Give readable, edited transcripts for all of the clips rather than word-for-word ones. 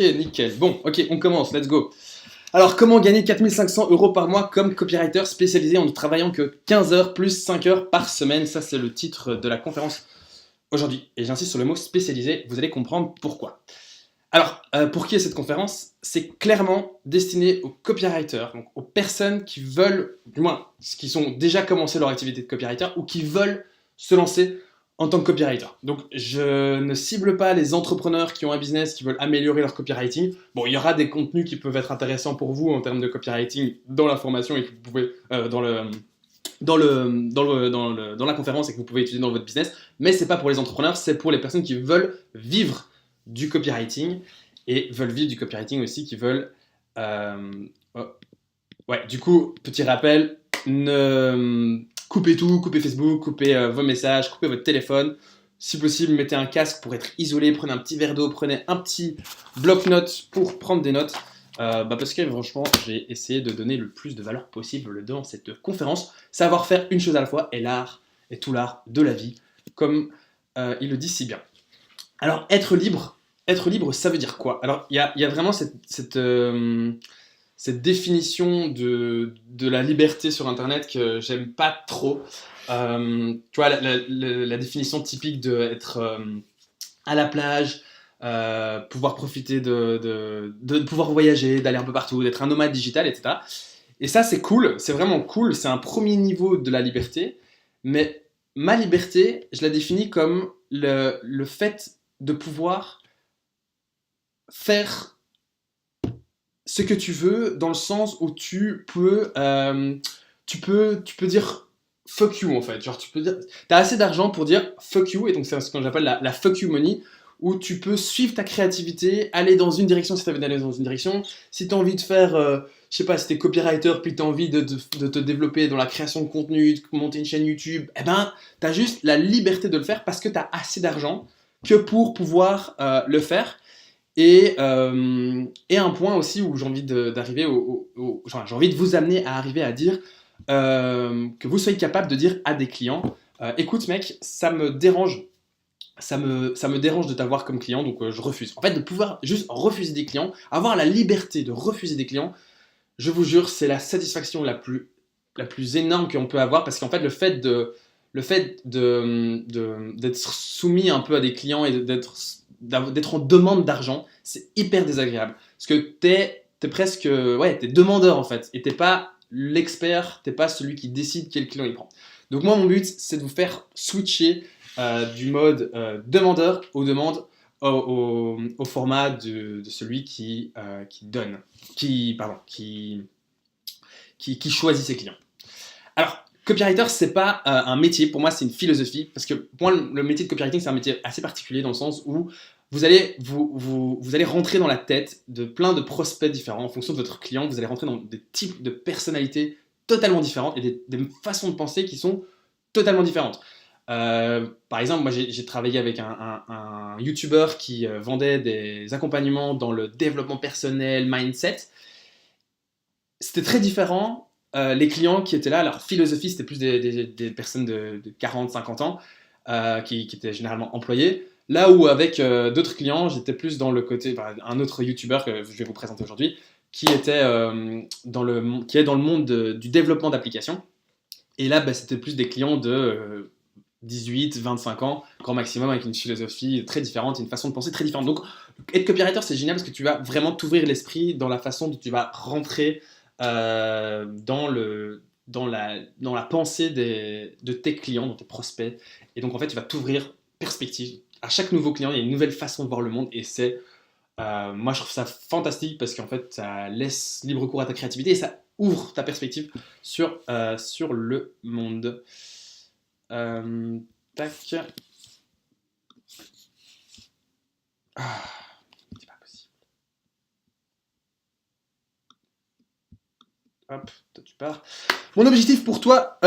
Et nickel. Bon, ok, on commence, let's go. Alors, comment gagner 4 500 € par mois comme copywriter spécialisé en ne travaillant que 15 heures plus 5 heures par semaine? Ça, c'est le titre de la conférence aujourd'hui. Et j'insiste sur le mot spécialisé, vous allez comprendre pourquoi. Alors, pour qui est cette conférence? C'est clairement destiné aux copywriters, donc aux personnes qui veulent, du moins, qui sont déjà commencé leur activité de copywriter ou qui veulent se lancer en tant que copywriter. Donc, je ne cible pas les entrepreneurs qui ont un business, qui veulent améliorer leur copywriting. Bon, il y aura des contenus qui peuvent être intéressants pour vous en termes de copywriting dans la formation et que vous pouvez, dans la conférence et que vous pouvez utiliser dans votre business, mais c'est pas pour les entrepreneurs, c'est pour les personnes qui veulent vivre du copywriting et veulent vivre du copywriting aussi, qui veulent... oh. Ouais, du coup, petit rappel, coupez tout, coupez Facebook, coupez vos messages, coupez votre téléphone. Si possible, mettez un casque pour être isolé, prenez un petit verre d'eau, prenez un petit bloc-notes pour prendre des notes. Parce que franchement, j'ai essayé de donner le plus de valeur possible dans cette conférence. Savoir faire une chose à la fois est l'art, est tout l'art de la vie, comme il le dit si bien. Alors, être libre, ça veut dire quoi? Alors, il y a vraiment cette définition de la liberté sur Internet que j'aime pas trop. Tu vois, la définition typique d'être à la plage, pouvoir profiter de pouvoir voyager, d'aller un peu partout, d'être un nomade digital, etc. Et ça, c'est cool, c'est vraiment cool, c'est un premier niveau de la liberté, mais ma liberté, je la définis comme le fait de pouvoir faire ce que tu veux dans le sens où tu peux dire fuck you en fait. Genre tu peux dire, t'as assez d'argent pour dire fuck you et donc c'est ce que j'appelle la fuck you money où tu peux suivre ta créativité, aller dans une direction si tu as envie d'aller dans une direction. Si tu as envie de faire, je sais pas, si tu es copywriter puis tu as envie de te développer dans la création de contenu, de monter une chaîne YouTube, eh ben, tu as juste la liberté de le faire parce que tu as assez d'argent que pour pouvoir le faire. Et un point aussi où j'ai envie d'arriver enfin, j'ai envie de vous amener à arriver à dire que vous soyez capable de dire à des clients écoute mec, ça me dérange de t'avoir comme client, donc je refuse. En fait, de pouvoir juste refuser des clients, avoir la liberté de refuser des clients, je vous jure, c'est la satisfaction la plus énorme qu'on peut avoir, parce qu'en fait, d'être soumis un peu à des clients et d'être en demande d'argent, c'est hyper désagréable. Parce que t'es presque... Ouais, t'es demandeur en fait. Et t'es pas l'expert, t'es pas celui qui décide quel client il prend. Donc moi, mon but, c'est de vous faire switcher du mode demandeur au format de celui qui donne, qui choisit ses clients. Alors, copywriter, c'est pas un métier, pour moi c'est une philosophie, parce que pour moi le métier de copywriting c'est un métier assez particulier dans le sens où vous allez rentrer dans la tête de plein de prospects différents en fonction de votre client, vous allez rentrer dans des types de personnalités totalement différentes et des façons de penser qui sont totalement différentes. Par exemple, moi j'ai travaillé avec un YouTuber qui vendait des accompagnements dans le développement personnel, mindset. C'était très différent. Les clients qui étaient là, leur philosophie, c'était plus des personnes de 40, 50 ans qui étaient généralement employés. Là où avec d'autres clients, j'étais plus dans le côté, un autre YouTuber que je vais vous présenter aujourd'hui, qui est dans le monde du développement d'applications. Et là, c'était plus des clients de 18, 25 ans, grand maximum, avec une philosophie très différente, une façon de penser très différente. Donc, être copywriter, c'est génial parce que tu vas vraiment t'ouvrir l'esprit dans la façon dont tu vas rentrer dans la pensée de tes clients, de tes prospects. Et donc, en fait, tu vas t'ouvrir perspective. À chaque nouveau client, il y a une nouvelle façon de voir le monde et moi, je trouve ça fantastique parce qu'en fait, ça laisse libre cours à ta créativité et ça ouvre ta perspective sur le monde. Tac. Ah, c'est pas possible. Hop, toi tu pars. Mon objectif pour toi,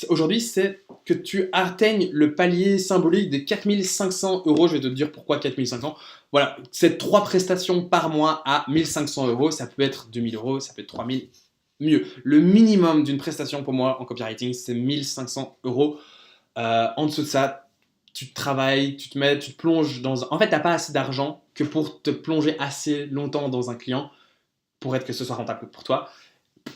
aujourd'hui, c'est que tu atteignes le palier symbolique des 4 500 €. Je vais te dire pourquoi 4 500. Voilà, c'est 3 prestations par mois à 1 500 €. Ça peut être 2 000 €, ça peut être 3 000. Mieux. Le minimum d'une prestation pour moi en copywriting, c'est 1 500 €. En dessous de ça, tu travailles, tu te plonges dans... En fait, tu n'as pas assez d'argent que pour te plonger assez longtemps dans un client pour être que ce soit rentable pour toi,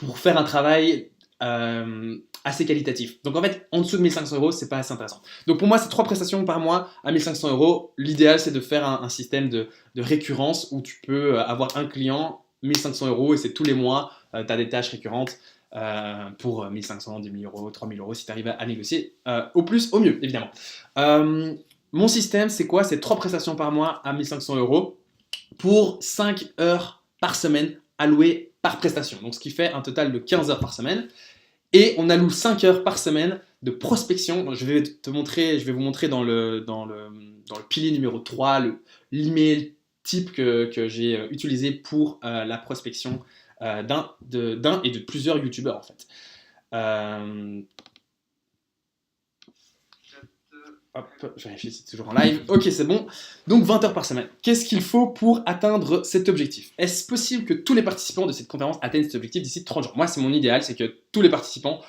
pour faire un travail assez qualitatif. Donc en fait, en dessous de 1500 euros, c'est pas assez intéressant. Donc pour moi, c'est 3 prestations par mois à 1500 euros. L'idéal, c'est de faire un système de récurrence où tu peux avoir un client, 1500 euros, et c'est tous les mois, tu as des tâches récurrentes pour 1500, 10 000 euros, 3000 euros si tu arrives à négocier. Au plus, au mieux, évidemment. Mon système, c'est quoi? C'est 3 prestations par mois à 1500 euros pour 5 heures par semaine allouées par prestation. Donc ce qui fait un total de 15 heures par semaine. Et on alloue 5 heures par semaine de prospection. Je vais vous montrer dans le pilier numéro 3 l'email type que j'ai utilisé pour la prospection d'un et de plusieurs youtubeurs en fait. Hop, je vérifie si c'est toujours en live. Ok, c'est bon. Donc 20 heures par semaine. Qu'est-ce qu'il faut pour atteindre cet objectif? Est-ce possible que tous les participants de cette conférence atteignent cet objectif d'ici 30 jours? Moi, c'est mon idéal, c'est que tous les participants,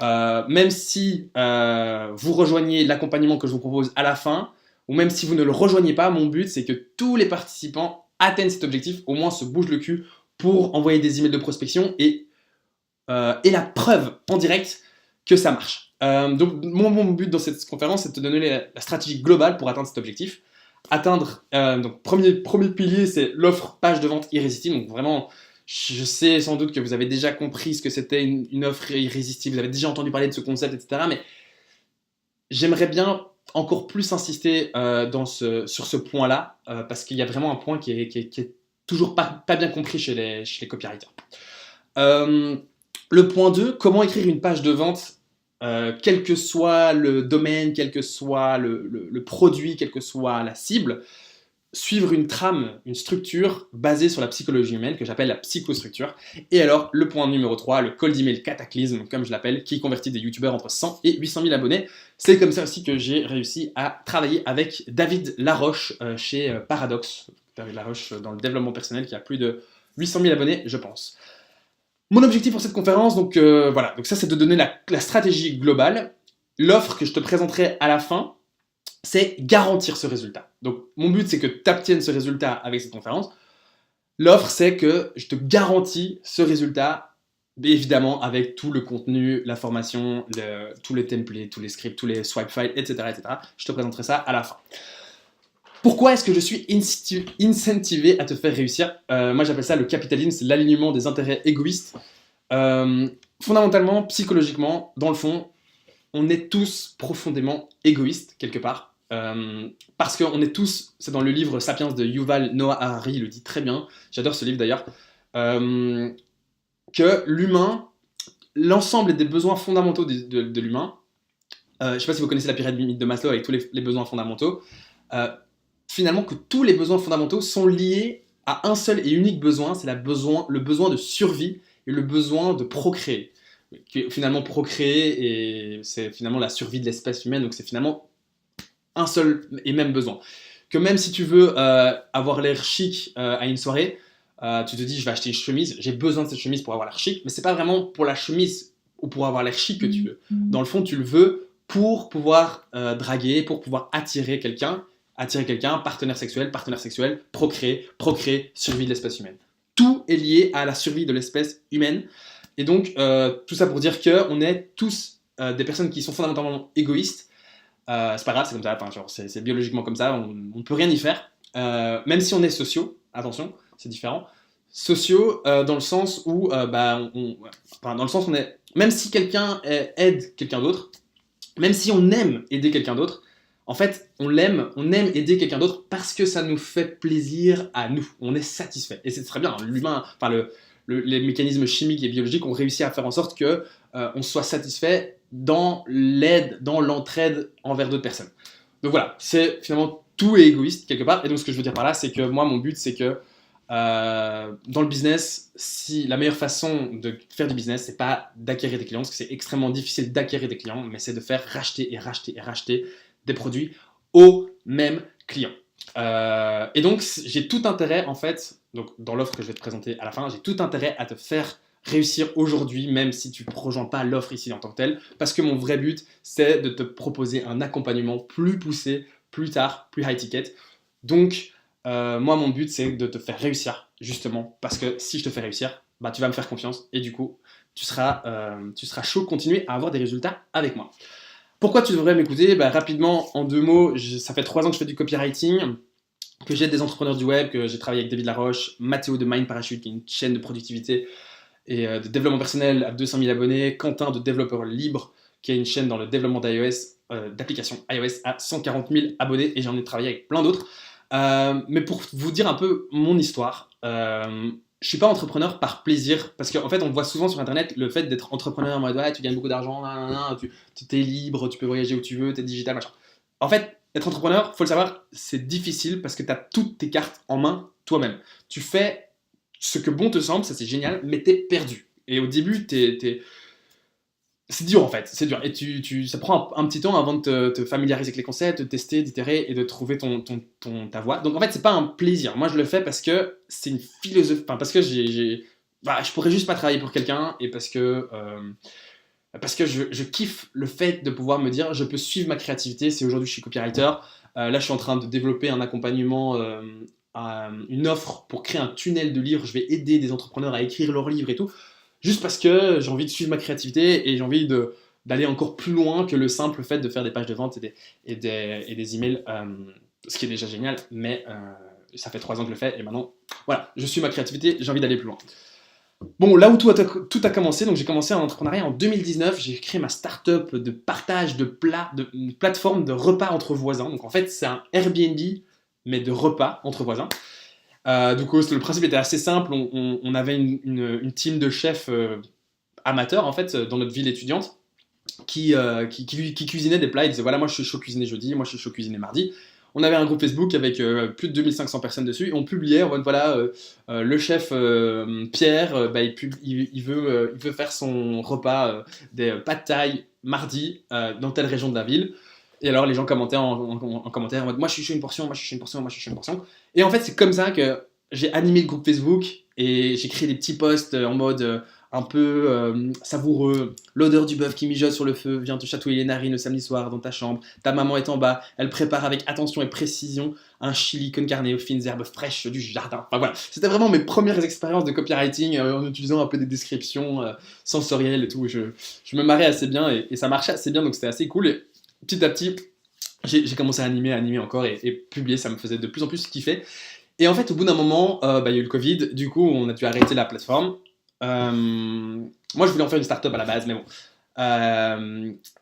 même si vous rejoignez l'accompagnement que je vous propose à la fin, ou même si vous ne le rejoignez pas, mon but, c'est que tous les participants atteignent cet objectif, au moins se bougent le cul pour envoyer des emails de prospection et la preuve en direct que ça marche. Donc mon but dans cette conférence, c'est de te donner la stratégie globale pour atteindre cet objectif. Donc premier pilier, c'est l'offre page de vente irrésistible. Donc vraiment, je sais sans doute que vous avez déjà compris ce que c'était une offre irrésistible, vous avez déjà entendu parler de ce concept, etc. Mais j'aimerais bien encore plus insister sur ce point-là, parce qu'il y a vraiment un point qui est toujours pas bien compris chez les copywriters. Le point 2, comment écrire une page de vente quel que soit le domaine, quel que soit le produit, quelle que soit la cible, suivre une trame, une structure basée sur la psychologie humaine que j'appelle la psychostructure. Et alors, le point numéro 3, le cold email cataclysme, comme je l'appelle, qui convertit des youtubeurs entre 100 et 800 000 abonnés. C'est comme ça aussi que j'ai réussi à travailler avec David Laroche chez Paradox. David Laroche dans le développement personnel qui a plus de 800 000 abonnés, je pense. Mon objectif pour cette conférence, donc voilà, donc ça c'est de donner la stratégie globale. L'offre que je te présenterai à la fin, c'est garantir ce résultat. Donc mon but c'est que tu obtiennes ce résultat avec cette conférence. L'offre c'est que je te garantis ce résultat, évidemment avec tout le contenu, la formation, tous les templates, tous les scripts, tous les swipe files, etc., etc. Je te présenterai ça à la fin. Pourquoi est-ce que je suis incentivé à te faire réussir? Moi, j'appelle ça le capitalisme, c'est l'alignement des intérêts égoïstes. Fondamentalement, psychologiquement, dans le fond, on est tous profondément égoïstes, quelque part. Parce qu'on est tous, c'est dans le livre Sapiens de Yuval Noah Harari, il le dit très bien, j'adore ce livre d'ailleurs, que l'humain, l'ensemble des besoins fondamentaux de l'humain, je ne sais pas si vous connaissez la pyramide de Maslow avec tous les besoins fondamentaux, finalement que tous les besoins fondamentaux sont liés à un seul et unique besoin, c'est le besoin de survie et le besoin de procréer. Finalement, procréer, et c'est finalement la survie de l'espèce humaine, donc c'est finalement un seul et même besoin. Que même si tu veux avoir l'air chic à une soirée, tu te dis je vais acheter une chemise, j'ai besoin de cette chemise pour avoir l'air chic, mais c'est pas vraiment pour la chemise ou pour avoir l'air chic que tu veux. Dans le fond, tu le veux pour pouvoir draguer, pour pouvoir attirer quelqu'un, partenaire sexuel, procréer, survie de l'espèce humaine. Tout est lié à la survie de l'espèce humaine. Et donc, tout ça pour dire qu'on est tous des personnes qui sont fondamentalement égoïstes. C'est pas grave, c'est comme ça, c'est biologiquement comme ça, on ne peut rien y faire. Même si on est sociaux, attention, c'est différent. Sociaux dans le sens où, dans le sens où on est, même si quelqu'un aide quelqu'un d'autre, même si on aime aider quelqu'un d'autre, en fait, on aime aider quelqu'un d'autre parce que ça nous fait plaisir à nous. On est satisfait. Et c'est très bien. L'humain, les mécanismes chimiques et biologiques ont réussi à faire en sorte que on soit satisfait dans l'aide, dans l'entraide envers d'autres personnes. Donc voilà, c'est finalement tout est égoïste quelque part. Et donc ce que je veux dire par là, c'est que moi, mon but, c'est que dans le business, si la meilleure façon de faire du business, c'est pas d'acquérir des clients, parce que c'est extrêmement difficile d'acquérir des clients, mais c'est de faire racheter des produits aux mêmes clients. Et donc j'ai tout intérêt en fait, donc dans l'offre que je vais te présenter à la fin, j'ai tout intérêt à te faire réussir aujourd'hui, même si tu ne rejoins pas l'offre ici en tant que telle, parce que mon vrai but, c'est de te proposer un accompagnement plus poussé, plus tard, plus high ticket. Donc, moi, mon but, c'est de te faire réussir, justement, parce que si je te fais réussir, bah, tu vas me faire confiance, et du coup, tu seras chaud de continuer à avoir des résultats avec moi. Pourquoi tu devrais m'écouter? Bah, rapidement, en 2 mots, ça fait 3 ans que je fais du copywriting, que j'aide des entrepreneurs du web, que j'ai travaillé avec David Laroche, Mathéo de Mind Parachute, qui est une chaîne de productivité et de développement personnel à 200 000 abonnés, Quentin de Développeur Libre, qui a une chaîne dans le développement d'iOS, d'applications iOS à 140 000 abonnés, et j'en ai travaillé avec plein d'autres. Mais pour vous dire un peu mon histoire, je suis pas entrepreneur par plaisir, parce qu'en fait on voit souvent sur internet le fait d'être entrepreneur en mode ouais, tu gagnes beaucoup d'argent, tu es libre, tu peux voyager où tu veux, tu es digital, machin. En fait, être entrepreneur, faut le savoir, c'est difficile parce que tu as toutes tes cartes en main toi-même. Tu fais ce que bon te semble, ça c'est génial, mais t'es perdu. Et au début, c'est dur en fait, c'est dur. Et ça prend un petit temps avant de te familiariser avec les concepts, de tester, d'itérer et de trouver ta voie. Donc en fait, c'est pas un plaisir. Moi, je le fais parce que c'est une philosophie. Enfin, parce que je pourrais juste pas travailler pour quelqu'un et parce que je kiffe le fait de pouvoir me dire je peux suivre ma créativité. C'est aujourd'hui je suis copywriter. Là, je suis en train de développer un accompagnement, une offre pour créer un tunnel de livres. Je vais aider des entrepreneurs à écrire leurs livres et tout. Juste parce que j'ai envie de suivre ma créativité et j'ai envie d'aller encore plus loin que le simple fait de faire des pages de vente et des emails, ce qui est déjà génial, mais ça fait 3 ans que je le fais et maintenant, voilà, je suis ma créativité, j'ai envie d'aller plus loin. Bon, là où tout a commencé, donc j'ai commencé en entrepreneuriat en 2019, j'ai créé ma start-up de partage de plats, une plateforme de repas entre voisins. Donc en fait, c'est un Airbnb, mais de repas entre voisins. Du coup, le principe était assez simple. On avait une team de chefs amateurs, en fait, dans notre ville étudiante, qui cuisinaient des plats. Ils disaient voilà, moi je suis chaud cuisiner jeudi, moi je suis chaud cuisiner mardi. On avait un groupe Facebook avec plus de 2500 personnes dessus et on publiait en mode voilà, le chef Pierre, bah, il veut faire son repas des pâtes thaï mardi dans telle région de la ville. Et alors les gens commentaient en commentaire en mode moi je suis chaud une portion, moi je suis chaud une portion, moi je suis chaud une portion. Et en fait, c'est comme ça que j'ai animé le groupe Facebook et j'ai créé des petits posts en mode un peu savoureux. L'odeur du bœuf qui mijote sur le feu vient te chatouiller les narines le samedi soir dans ta chambre. Ta maman est en bas, elle prépare avec attention et précision un chili con carne aux fines herbes fraîches du jardin. Enfin voilà, c'était vraiment mes premières expériences de copywriting en utilisant un peu des descriptions sensorielles et tout. Je me marrais assez bien et ça marchait assez bien, donc c'était assez cool. Et petit à petit, j'ai commencé à animer encore et publier, ça me faisait de plus en plus kiffer. Et en fait, au bout d'un moment, bah, il y a eu le Covid, du coup, on a dû arrêter la plateforme. Moi, je voulais en faire une start-up à la base, mais bon.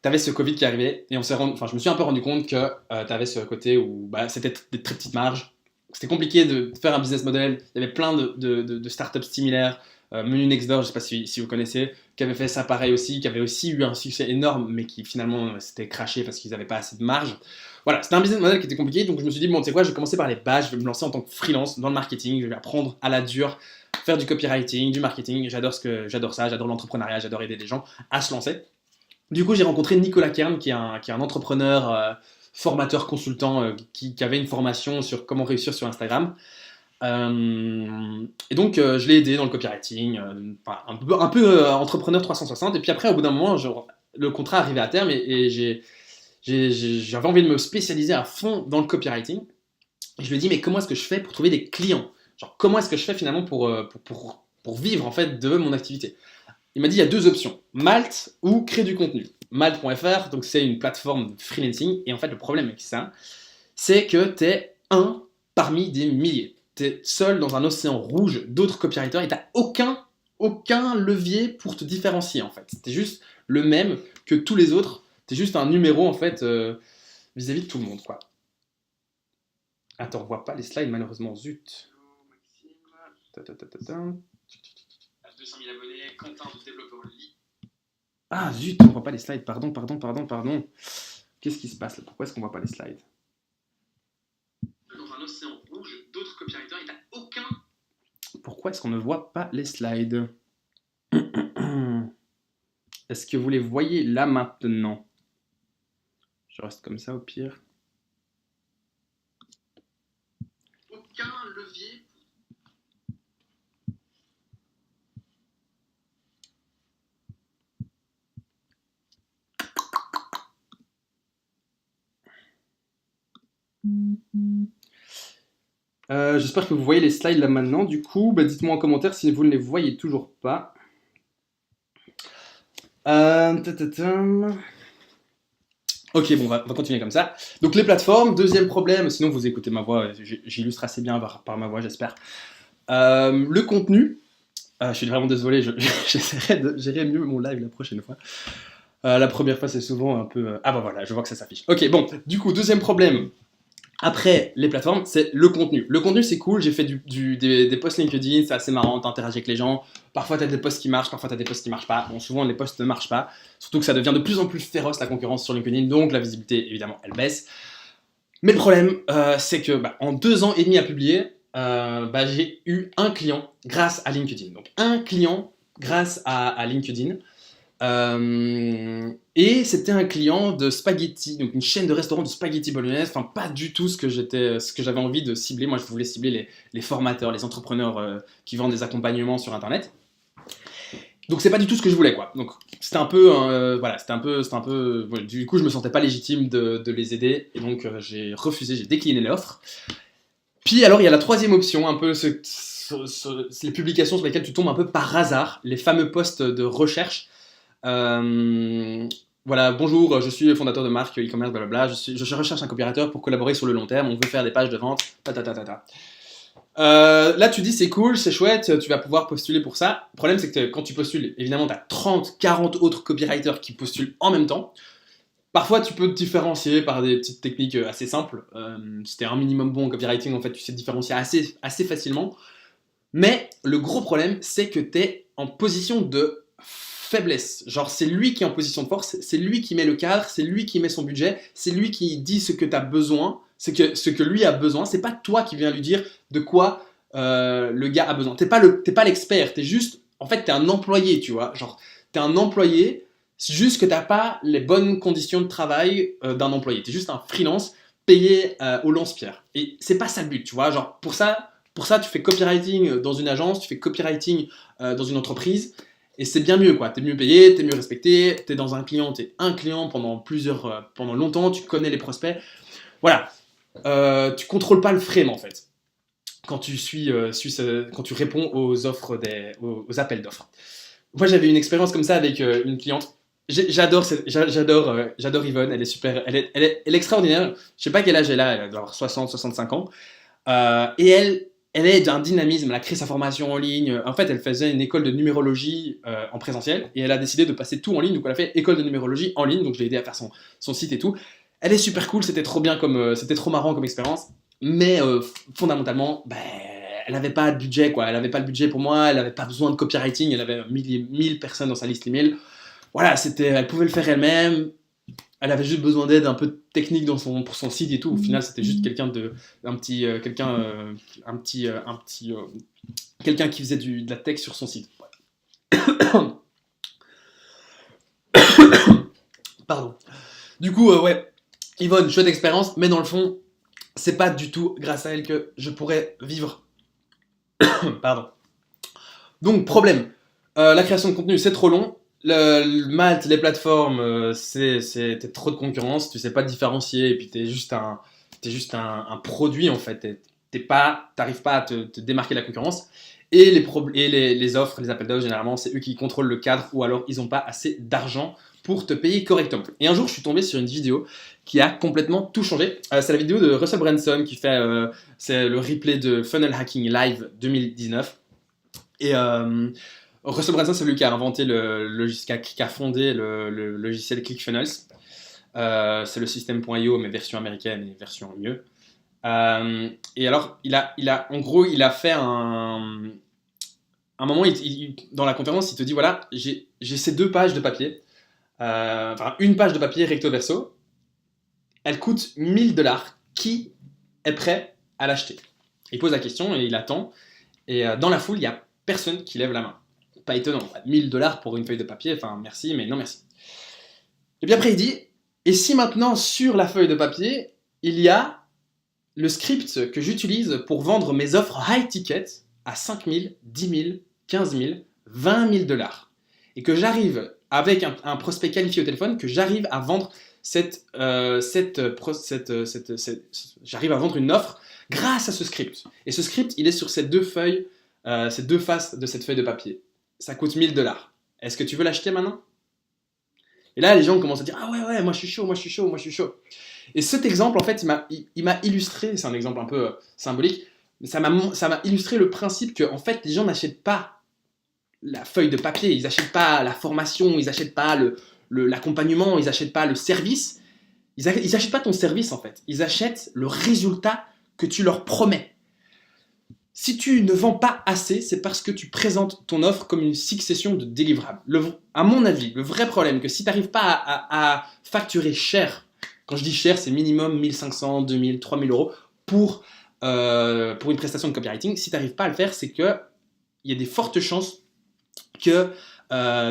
T'avais ce Covid qui arrivait, et je me suis un peu rendu compte que t'avais ce côté où bah, c'était des très petites marges. C'était compliqué de faire un business model. Il y avait plein de startups similaires. Menu Nextdoor, je ne sais pas si vous connaissez, qui avait fait ça pareil aussi, qui avait aussi eu un succès énorme, mais qui finalement s'était crashé parce qu'ils n'avaient pas assez de marge. Voilà, c'était un business model qui était compliqué, donc je me suis dit, bon, tu sais quoi, je vais commencer par les bases, je vais me lancer en tant que freelance dans le marketing, je vais apprendre à la dure, faire du copywriting, du marketing, j'adore ça, j'adore l'entrepreneuriat, j'adore aider les gens à se lancer. Du coup, j'ai rencontré Nicolas Kern, qui est un entrepreneur, formateur, consultant, qui avait une formation sur comment réussir sur Instagram. Et donc, je l'ai aidé dans le copywriting, un peu entrepreneur 360. Et puis après, au bout d'un moment, le contrat arrivait à terme et j'avais envie de me spécialiser à fond dans le copywriting. Et je lui ai dit, mais comment est-ce que je fais pour trouver des clients? Genre, comment est-ce que je fais finalement pour vivre en fait de mon activité? Il m'a dit, il y a 2 options, Malte ou créer du contenu. Malte.fr, donc c'est une plateforme de freelancing. Et en fait, le problème avec ça, c'est que tu es un parmi des milliers. Tu es seul dans un océan rouge d'autres copywriters et tu n'as aucun levier pour te différencier en fait. Tu es juste le même que tous les autres. Tu es juste un numéro en fait vis-à-vis de tout le monde quoi. Attends, on voit pas les slides malheureusement, zut. Ta, ta, ta, ta, ta. 200 000 abonnés, Quentin de Développeur Libre. Ah zut, on voit pas les slides, pardon. Qu'est-ce qui se passe là? Pourquoi est-ce qu'on voit pas les slides? Dans un océan rouge d'autres copywriters et t'as aucun. Pourquoi est-ce qu'on ne voit pas les slides? Est-ce que vous les voyez là maintenant? Je reste comme ça au pire. Aucun levier. J'espère que vous voyez les slides là maintenant. Du coup, bah, dites-moi en commentaire si vous ne les voyez toujours pas. Tatatam. Ok, bon, on va continuer comme ça. Donc les plateformes, deuxième problème, sinon vous écoutez ma voix, j'illustre assez bien par ma voix, j'espère. Le contenu, je suis vraiment désolé, j'essaierai de gérer mieux mon live la prochaine fois. La première fois, c'est souvent un peu... Ah bah voilà, je vois que ça s'affiche. Ok, bon, du coup, deuxième problème, après les plateformes, c'est le contenu. Le contenu, c'est cool, j'ai fait des posts LinkedIn, c'est assez marrant, t'interagis avec les gens. Parfois, t'as des posts qui marchent, parfois, t'as des posts qui marchent pas. Bon, souvent, les posts ne marchent pas. Surtout que ça devient de plus en plus féroce, la concurrence sur LinkedIn, donc la visibilité, évidemment, elle baisse. Mais le problème, c'est que en 2 ans et demi à publier, j'ai eu un client grâce à LinkedIn. Donc, un client grâce à LinkedIn. Et c'était un client de spaghetti, donc une chaîne de restaurants de spaghetti bolognaise, enfin pas du tout ce que j'avais envie de cibler. Moi je voulais cibler les formateurs, les entrepreneurs qui vendent des accompagnements sur internet. Donc c'est pas du tout ce que je voulais quoi. Donc c'était un peu, voilà, voilà, du coup je me sentais pas légitime de les aider et donc j'ai refusé, j'ai décliné l'offre. Puis alors il y a la troisième option, un peu les publications sur lesquelles tu tombes un peu par hasard, les fameux posts de recherche. Voilà, bonjour, je suis le fondateur de marque e-commerce, blablabla, je recherche un coopérateur pour collaborer sur le long terme, on veut faire des pages de vente, là tu dis c'est cool, c'est chouette, tu vas pouvoir postuler pour ça. Le problème c'est que quand tu postules, évidemment tu as 30, 40 autres copywriters qui postulent en même temps. Parfois tu peux te différencier par des petites techniques assez simples. Si t'es un minimum bon en copywriting, en fait tu sais te différencier assez facilement. Mais le gros problème c'est que t'es en position de faiblesse. Genre, c'est lui qui est en position de force, c'est lui qui met le cadre, c'est lui qui met son budget, c'est lui qui dit ce que tu as besoin, ce que lui a besoin. C'est pas toi qui viens lui dire de quoi le gars a besoin. T'es pas l'expert, t'es juste, en fait, t'es un employé, tu vois. Genre, t'es un employé, c'est juste que t'as pas les bonnes conditions de travail d'un employé. T'es juste un freelance payé au lance-pierre. Et c'est pas ça le but, tu vois. Genre, pour ça, tu fais copywriting dans une agence, tu fais copywriting dans une entreprise. Et c'est bien mieux, quoi. T'es mieux payé, t'es mieux respecté, t'es un client pendant longtemps, tu connais les prospects. Voilà. Tu contrôles pas le frame, en fait, quand quand tu réponds aux offres aux appels d'offres. Moi, j'avais une expérience comme ça avec une cliente. J'adore Yvonne, elle est super, elle est extraordinaire. Je sais pas quel âge elle a, elle doit avoir 60, 65 ans. Et elle est d'un dynamisme, elle a créé sa formation en ligne. En fait, elle faisait une école de numérologie en présentiel et elle a décidé de passer tout en ligne. Donc, elle a fait école de numérologie en ligne. Donc, je l'ai aidé à faire son site et tout. Elle est super cool, c'était trop bien c'était trop marrant comme expérience. Mais fondamentalement, elle n'avait pas de budget, quoi. Elle n'avait pas le budget pour moi, elle n'avait pas besoin de copywriting. Elle avait 1000 personnes dans sa liste email. Voilà, elle pouvait le faire elle-même. Elle avait juste besoin d'aide un peu technique pour son site et tout. Au final, c'était juste quelqu'un qui faisait de la tech sur son site. Pardon. Du coup, ouais, Yvonne, chouette expérience, mais dans le fond, c'est pas du tout grâce à elle que je pourrais vivre. Pardon. Donc, problème. La création de contenu, c'est trop long. Malte, les plateformes, t'es trop de concurrence, tu sais pas te différencier, et puis t'es juste un produit en fait. T'arrives pas à te démarquer de la concurrence. Et les offres, les appels d'offres, généralement, c'est eux qui contrôlent le cadre, ou alors ils n'ont pas assez d'argent pour te payer correctement. Et un jour, je suis tombé sur une vidéo qui a complètement tout changé. C'est la vidéo de Russell Brunson qui fait c'est le replay de Funnel Hacking Live 2019. Et Russell Brunson, c'est lui qui a inventé qui a fondé le logiciel ClickFunnels. C'est le système.io, mais version américaine et version mieux. Et alors, en gros, il a fait un moment, dans la conférence, il te dit, voilà, j'ai ces 2 pages de papier, une page de papier recto verso, elle coûte $1000. Qui est prêt à l'acheter? Il pose la question et il attend. Et dans la foule, il n'y a personne qui lève la main. Pas étonnant, $1000 pour une feuille de papier, enfin merci, mais non merci. Et puis après il dit, et si maintenant sur la feuille de papier, il y a le script que j'utilise pour vendre mes offres high ticket à 5 000, 10 000, 15 000, 20 000 $, et que j'arrive avec un prospect qualifié au téléphone, que j'arrive à vendre j'arrive à vendre une offre grâce à ce script. Et ce script, il est sur ces deux feuilles, ces deux faces de cette feuille de papier. Ça coûte 1000 $. Est-ce que tu veux l'acheter maintenant? Et là, les gens commencent à dire, ah ouais, moi je suis chaud, moi je suis chaud, moi je suis chaud. Et cet exemple, en fait, il m'a illustré, c'est un exemple un peu symbolique, mais ça m'a illustré le principe que, en fait, les gens n'achètent pas la feuille de papier, ils n'achètent pas la formation, ils n'achètent pas l'accompagnement, ils n'achètent pas le service, ils n'achètent pas ton service, en fait. Ils achètent le résultat que tu leur promets. Si tu ne vends pas assez, c'est parce que tu présentes ton offre comme une succession de délivrables. À mon avis, le vrai problème, que si tu n'arrives pas à facturer cher, quand je dis cher, c'est minimum 1500, 2000, 3000 euros pour une prestation de copywriting. Si tu n'arrives pas à le faire, c'est qu'il y a des fortes chances que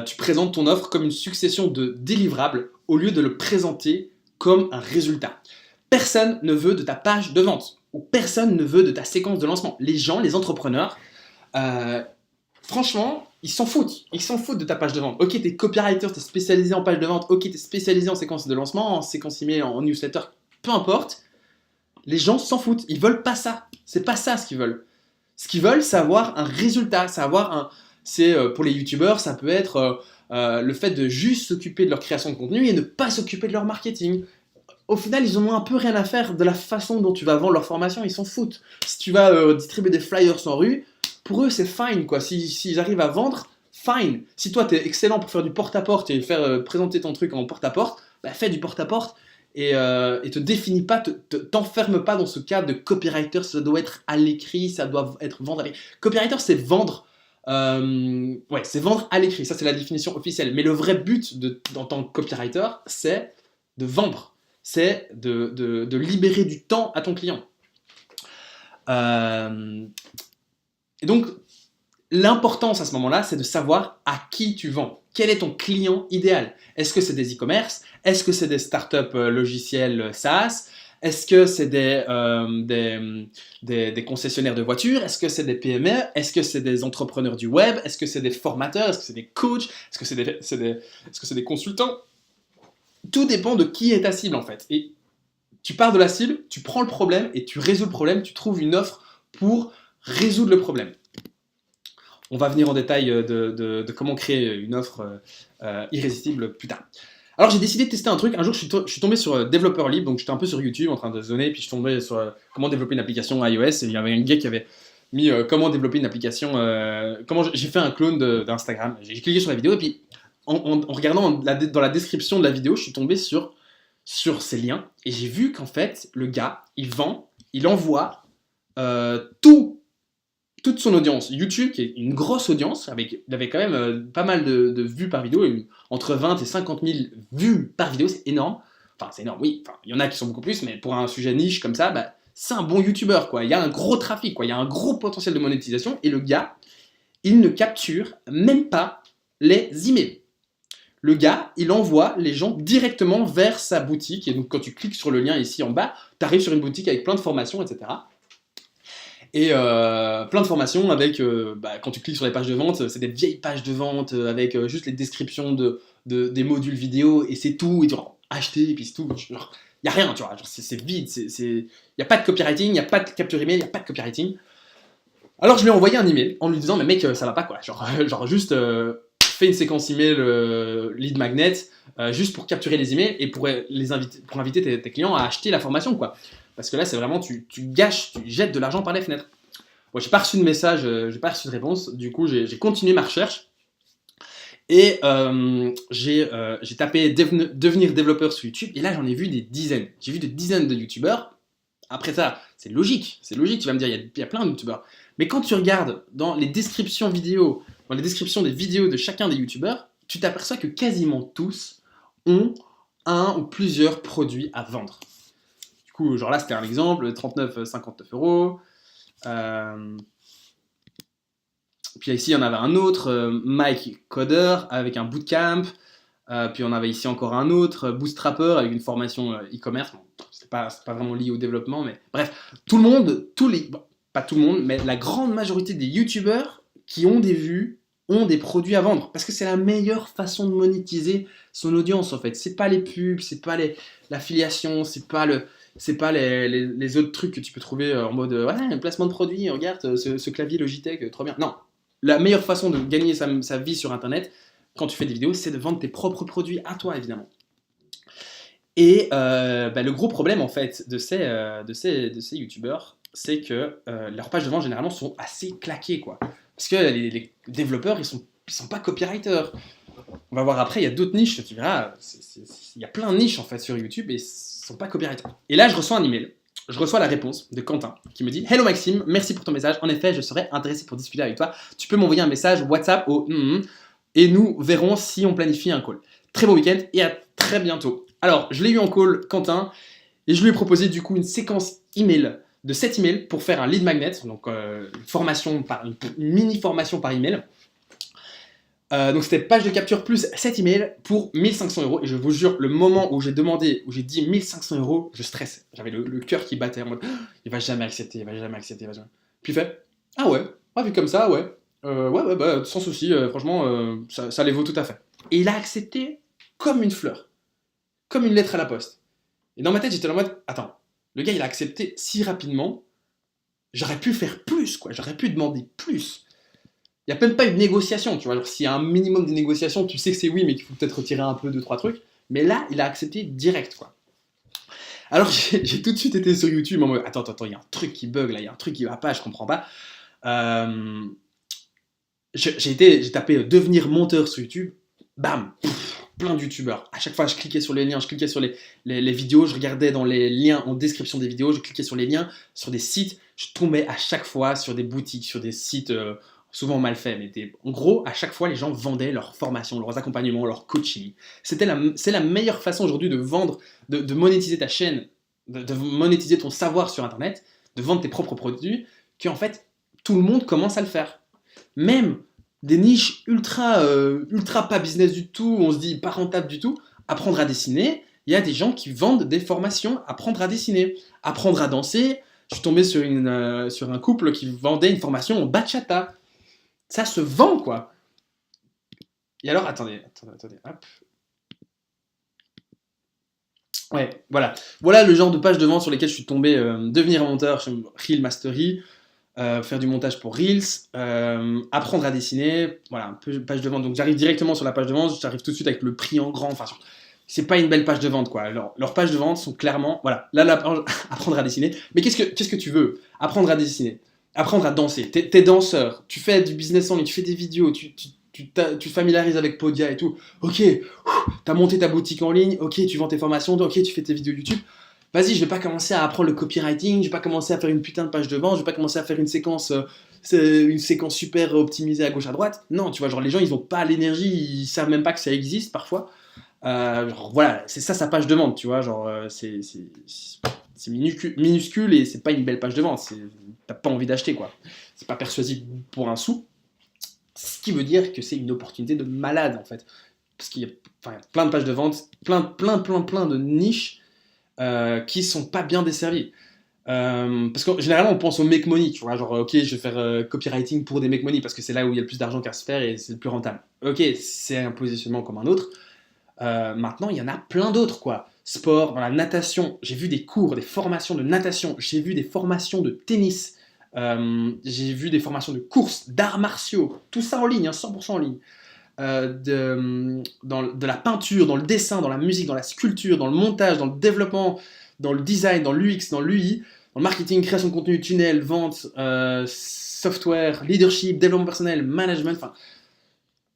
tu présentes ton offre comme une succession de délivrables au lieu de le présenter comme un résultat. Personne ne veut de ta page de vente ou personne ne veut de ta séquence de lancement. Les gens, les entrepreneurs, franchement, ils s'en foutent. Ils s'en foutent de ta page de vente. Ok, t'es copywriter, t'es spécialisé en page de vente. Ok, t'es spécialisé en séquence de lancement, en séquence email, en newsletter. Peu importe. Les gens s'en foutent. Ils veulent pas ça. C'est pas ça ce qu'ils veulent. Ce qu'ils veulent, c'est avoir un résultat. C'est pour les youtubeurs, ça peut être le fait de juste s'occuper de leur création de contenu et ne pas s'occuper de leur marketing. Au final, ils en ont un peu rien à faire de la façon dont tu vas vendre leur formation, ils s'en foutent. Si tu vas distribuer des flyers en rue, pour eux, c'est fine, quoi. S'ils arrivent à vendre, fine. Si toi, tu es excellent pour faire du porte-à-porte et faire présenter ton truc en porte-à-porte, bah, fais du porte-à-porte et te définis pas, t'enferme pas dans ce cadre de copywriter, ça doit être à l'écrit, ça doit être vendre à l'écrit. Copywriter, c'est vendre. C'est vendre à l'écrit, ça c'est la définition officielle. Mais le vrai but en tant que copywriter, c'est de vendre. C'est de libérer du temps à ton client. Et donc, l'importance à ce moment-là, c'est de savoir à qui tu vends. Quel est ton client idéal? Est-ce que c'est des e-commerce? Est-ce que c'est des startups logiciels SaaS? Est-ce que c'est des concessionnaires de voitures? Est-ce que c'est des PME? Est-ce que c'est des entrepreneurs du web? Est-ce que c'est des formateurs? Est-ce que c'est des coachs? Est-ce que c'est des consultants? Tout dépend de qui est ta cible en fait. Et tu pars de la cible, tu prends le problème et tu résous le problème, tu trouves une offre pour résoudre le problème. On va venir en détail de comment créer une offre irrésistible plus tard. Alors j'ai décidé de tester un truc. Un jour je suis tombé sur Développeur Libre, donc j'étais un peu sur YouTube en train de zoner, puis je suis tombé sur comment développer une application iOS. Et il y avait un gars qui avait mis comment développer une application. J'ai fait un clone d'Instagram. J'ai cliqué sur la vidéo et puis en regardant dans la description de la vidéo, je suis tombé sur ces liens et j'ai vu qu'en fait, le gars, il envoie toute son audience. YouTube, qui est une grosse audience, il avait quand même pas mal de vues par vidéo, entre 20 et 50 000 vues par vidéo, c'est énorme. Enfin, c'est énorme, oui, il y en a qui sont beaucoup plus, mais pour un sujet niche comme ça, bah, c'est un bon YouTuber, quoi. Il y a un gros trafic, quoi. Il y a un gros potentiel de monétisation et le gars, il ne capture même pas les emails. Le gars, il envoie les gens directement vers sa boutique. Et donc, quand tu cliques sur le lien ici en bas, tu arrives sur une boutique avec plein de formations, etc. Et plein de formations avec, quand tu cliques sur les pages de vente, c'est des vieilles pages de vente avec juste les descriptions des modules vidéo et c'est tout. Et tu vas acheter et puis c'est tout. Il n'y a rien, tu vois. C'est vide. Il n'y a pas de copywriting, il n'y a pas de capture email, il n'y a pas de copywriting. Alors, je lui ai envoyé un email en lui disant, mais mec, ça va pas, quoi. Genre juste... fais une séquence email lead magnet juste pour capturer les emails et pour inviter tes clients à acheter la formation, quoi. Parce que là, c'est vraiment, tu gâches, tu jettes de l'argent par les fenêtres. Bon, j'ai pas reçu de message, j'ai pas reçu de réponse. Du coup, j'ai continué ma recherche et j'ai tapé devenir développeur sur YouTube et là, j'en ai vu des dizaines. J'ai vu des dizaines de youtubeurs. Après ça, c'est logique, tu vas me dire, il y a plein de youtubeurs. Mais quand tu regardes dans les descriptions vidéo, dans les descriptions des vidéos de chacun des youtubeurs, tu t'aperçois que quasiment tous ont un ou plusieurs produits à vendre. Du coup, genre là, c'était un exemple, 59 euros. Puis ici, il y en avait un autre, Mike Coder, avec un bootcamp. Puis on avait ici encore un autre, Bootstrapper, avec une formation e-commerce. Bon, c'est pas vraiment lié au développement, mais bref, tout le monde, pas tout le monde, mais la grande majorité des youtubeurs qui ont des vues ont des produits à vendre. Parce que c'est la meilleure façon de monétiser son audience, en fait. C'est pas les pubs, c'est pas l'affiliation, c'est pas les autres trucs que tu peux trouver en mode ouais, un placement de produit, regarde ce clavier Logitech, trop bien. Non, la meilleure façon de gagner sa vie sur Internet, quand tu fais des vidéos, c'est de vendre tes propres produits à toi, évidemment. Et le gros problème, en fait, de ces youtubeurs, c'est que leurs pages de vente, généralement, sont assez claquées, quoi. Parce que les développeurs, ils sont pas copywriters. On va voir après, il y a d'autres niches, tu verras, il y a plein de niches, en fait, sur YouTube, et ils sont pas copywriters. Et là, je reçois un email. Je reçois la réponse de Quentin qui me dit « Hello Maxime, merci pour ton message. En effet, je serais intéressé pour discuter avec toi. Tu peux m'envoyer un message WhatsApp au et nous verrons si on planifie un call. Très bon week-end et à très bientôt. » Alors, je l'ai eu en call, Quentin, et je lui ai proposé du coup une séquence email de 7 emails pour faire un lead magnet, donc une mini-formation par email. Donc c'était page de capture plus 7 emails pour 1500 €. Et je vous jure, le moment où j'ai dit 1500 €, je stressais. J'avais le cœur qui battait en mode il va jamais accepter, il va jamais accepter, il va jamais. Puis il fait ah ouais, vu comme ça, ouais. Ouais, bah, sans souci, franchement, ça les vaut tout à fait. Et il a accepté comme une fleur, comme une lettre à la poste. Et dans ma tête, j'étais en mode attends, le gars il a accepté si rapidement, j'aurais pu faire plus, quoi. J'aurais pu demander plus. Il n'y a même pas eu de négociation, tu vois. Genre, s'il y a un minimum de négociation, tu sais que c'est oui, mais qu'il faut peut-être retirer un peu, 2-3 trucs. Mais là, il a accepté direct, quoi. Alors, j'ai tout de suite été sur YouTube en mode attends, il y a un truc qui bug là, il y a un truc qui va pas, je comprends pas. J'ai tapé devenir monteur sur YouTube, bam, plein de youtubeurs. À chaque fois, je cliquais sur les liens, je cliquais sur les vidéos, je regardais dans les liens en description des vidéos, je cliquais sur les liens, sur des sites, je tombais à chaque fois sur des boutiques, sur des sites souvent mal faits. Mais en gros, à chaque fois, les gens vendaient leurs formations, leurs accompagnements, leur coaching. C'est la meilleure façon aujourd'hui de vendre, de monétiser ta chaîne, de monétiser ton savoir sur Internet, de vendre tes propres produits, qu'en fait, tout le monde commence à le faire. Même des niches ultra pas business du tout, on se dit pas rentable du tout, apprendre à dessiner, il y a des gens qui vendent des formations, apprendre à dessiner, apprendre à danser. Je suis tombé sur un couple qui vendait une formation en bachata. Ça se vend, quoi. Et alors, attendez, hop. Ouais, voilà. Voilà le genre de page de vente sur lesquelles je suis tombé. Devenir monteur chez Reel Mastery, faire du montage pour Reels, apprendre à dessiner, voilà, page de vente. Donc j'arrive directement sur la page de vente, j'arrive tout de suite avec le prix en grand. Enfin, c'est pas une belle page de vente, quoi. Leurs pages de vente sont clairement, voilà, là, apprendre à dessiner. Mais qu'est-ce que tu veux? Apprendre à dessiner, apprendre à danser. T'es danseur, tu fais du business en ligne, tu fais des vidéos, tu te familiarises avec Podia et tout. Ok, t'as monté ta boutique en ligne, ok, tu vends tes formations, ok, tu fais tes vidéos YouTube. Vas-y, je vais pas commencer à apprendre le copywriting, je vais pas commencer à faire une putain de page de vente, je vais pas commencer à faire une séquence super optimisée à gauche à droite. Non, tu vois, genre les gens, ils ont pas l'énergie, ils savent même pas que ça existe parfois. Genre, voilà, c'est ça sa page de vente, tu vois, genre c'est minuscule et c'est pas une belle page de vente, t'as pas envie d'acheter, quoi. C'est pas persuasif pour un sou. Ce qui veut dire que c'est une opportunité de malade, en fait. Parce qu'il y a plein de pages de vente, plein de niches qui sont pas bien desservies. Parce que généralement on pense au make money, tu vois, genre ok, je vais faire copywriting pour des make money parce que c'est là où il y a le plus d'argent qu'à se faire et c'est le plus rentable. Ok, c'est un positionnement comme un autre. Maintenant, il y en a plein d'autres, quoi. Sport, dans la natation, j'ai vu des cours, des formations de natation, j'ai vu des formations de tennis, j'ai vu des formations de course, d'arts martiaux, tout ça en ligne, 100% en ligne. De la peinture, dans le dessin, dans la musique, dans la sculpture, dans le montage, dans le développement, dans le design, dans l'UX, dans l'UI, dans le marketing, création de contenu, tunnel, vente, software, leadership, développement personnel, management, enfin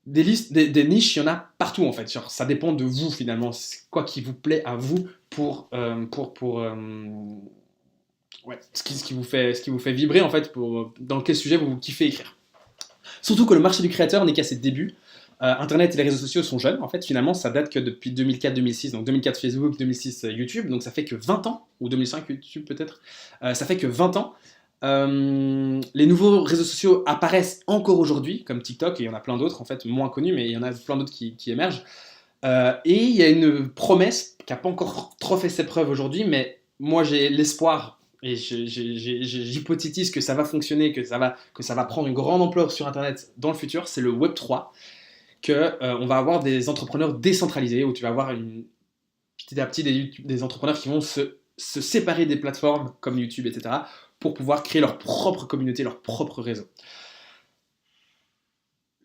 des listes, des niches, il y en a partout en fait. Genre, ça dépend de vous finalement, c'est quoi qui vous plaît à vous pour ce qui vous fait vibrer en fait, dans quel sujet vous kiffez écrire. Surtout que le marché du créateur n'est qu'à ses débuts. Internet et les réseaux sociaux sont jeunes, en fait, finalement, ça date que depuis 2004-2006, donc 2004 Facebook, 2006 YouTube, donc ça fait que 20 ans, ou 2005 YouTube peut-être, ça fait que 20 ans. Les nouveaux réseaux sociaux apparaissent encore aujourd'hui, comme TikTok, et il y en a plein d'autres, en fait, moins connus, mais il y en a plein d'autres qui émergent. Et il y a une promesse qui n'a pas encore trop fait ses preuves aujourd'hui, mais moi j'ai l'espoir, et j'hypothétise que ça va fonctionner, que ça va prendre une grande ampleur sur Internet dans le futur, c'est le Web3, que on va avoir des entrepreneurs décentralisés, où tu vas avoir petit à petit des entrepreneurs qui vont se séparer des plateformes comme YouTube, etc., pour pouvoir créer leur propre communauté, leur propre réseau.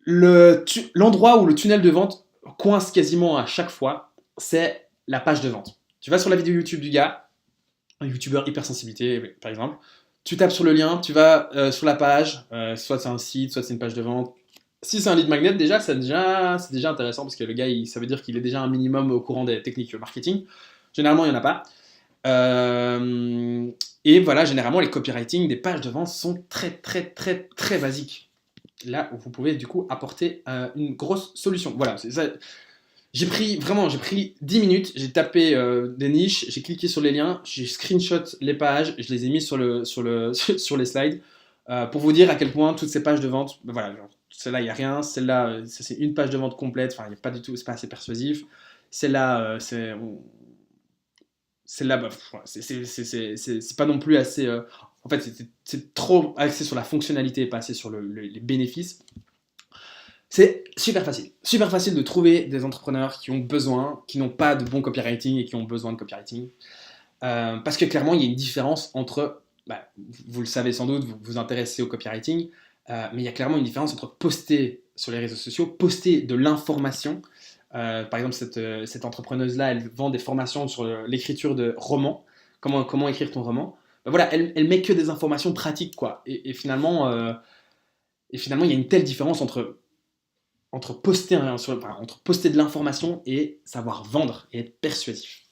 L'endroit où le tunnel de vente coince quasiment à chaque fois, c'est la page de vente. Tu vas sur la vidéo YouTube du gars, un youtubeur hypersensibilité par exemple, tu tapes sur le lien, tu vas sur la page, soit c'est un site, soit c'est une page de vente. Si c'est un lead magnet, déjà, c'est déjà intéressant parce que le gars, ça veut dire qu'il est déjà un minimum au courant des techniques marketing. Généralement, il n'y en a pas. Et voilà, généralement, les copywriting des pages de vente sont très, très, très, très basiques. Là où vous pouvez du coup apporter une grosse solution. Voilà, c'est ça. J'ai pris 10 minutes, j'ai tapé des niches, j'ai cliqué sur les liens, j'ai screenshot les pages, je les ai mis sur les slides pour vous dire à quel point toutes ces pages de vente, ben voilà, genre, celle-là il n'y a rien, celle-là c'est une page de vente complète, enfin il n'y a pas du tout, c'est pas assez persuasif, celle-là celle-là bah, c'est pas non plus assez, en fait c'est trop axé sur la fonctionnalité et pas assez sur les bénéfices. C'est super facile de trouver des entrepreneurs qui ont besoin, qui n'ont pas de bon copywriting et qui ont besoin de copywriting. Parce que clairement, il y a une différence entre, bah, vous le savez sans doute, vous vous intéressez au copywriting, mais il y a clairement une différence entre poster sur les réseaux sociaux, poster de l'information. Par exemple, cette entrepreneuse-là, elle vend des formations sur l'écriture de romans, comment écrire ton roman. Ben voilà, elle met que des informations pratiques, quoi. Et finalement, il y a une telle différence entre poster de l'information et savoir vendre et être persuasif.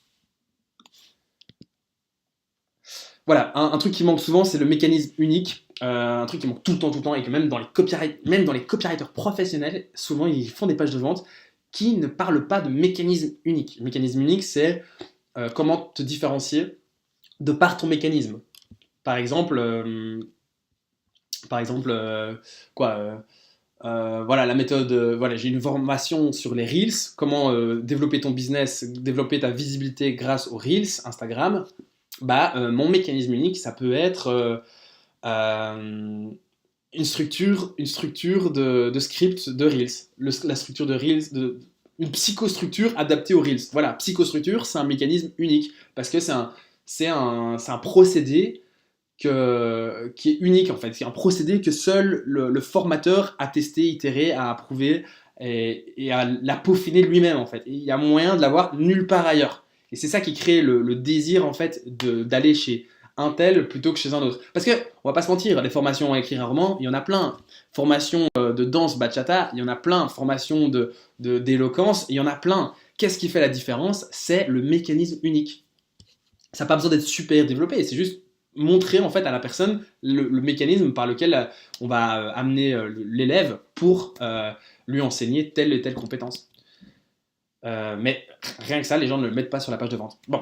Voilà, un truc qui manque souvent, c'est le mécanisme unique. Un truc qui manque tout le temps, et que même dans les copywriters professionnels, souvent ils font des pages de vente qui ne parlent pas de mécanisme unique. Le mécanisme unique, c'est comment te différencier de par ton mécanisme. Par exemple, voilà la méthode, voilà, j'ai une formation sur les Reels, comment développer ton business, développer ta visibilité grâce aux Reels, Instagram. Mon mécanisme unique, ça peut être une structure de script de Reels. La structure de Reels, une psychostructure adaptée aux Reels. Voilà, psychostructure, c'est un mécanisme unique, parce que c'est un procédé qui est unique en fait. C'est un procédé que seul le formateur a testé, itéré, a approuvé et l'a peaufiné lui-même en fait. Et il y a moyen de l'avoir nulle part ailleurs. Et c'est ça qui crée le désir en fait d'aller chez un tel plutôt que chez un autre. Parce que, on va pas se mentir, les formations à écrire un roman, il y en a plein. Formation de danse bachata, il y en a plein. Formation d'éloquence, il y en a plein. Qu'est-ce qui fait la différence? C'est le mécanisme unique. Ça n'a pas besoin d'être super développé, c'est juste montrer en fait à la personne le mécanisme par lequel on va amener l'élève pour lui enseigner telle et telle compétence. Mais rien que ça, les gens ne le mettent pas sur la page de vente. Bon,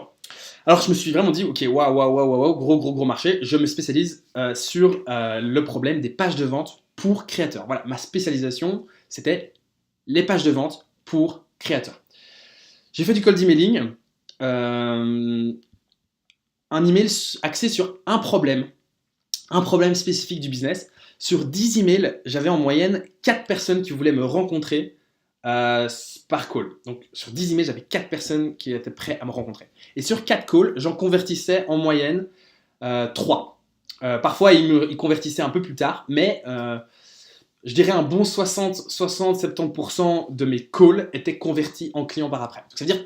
alors je me suis vraiment dit, ok, waouh, gros marché, je me spécialise sur le problème des pages de vente pour créateurs. Voilà, ma spécialisation, c'était les pages de vente pour créateurs. J'ai fait du cold emailing, un email axé sur un problème spécifique du business. Sur 10 emails, j'avais en moyenne 4 personnes qui voulaient me rencontrer par call. Donc sur 10 emails, j'avais 4 personnes qui étaient prêtes à me rencontrer. Et sur 4 calls, j'en convertissais en moyenne 3. Parfois, ils convertissaient un peu plus tard, mais je dirais un bon 60-70% de mes calls étaient convertis en clients par après. Donc, ça veut dire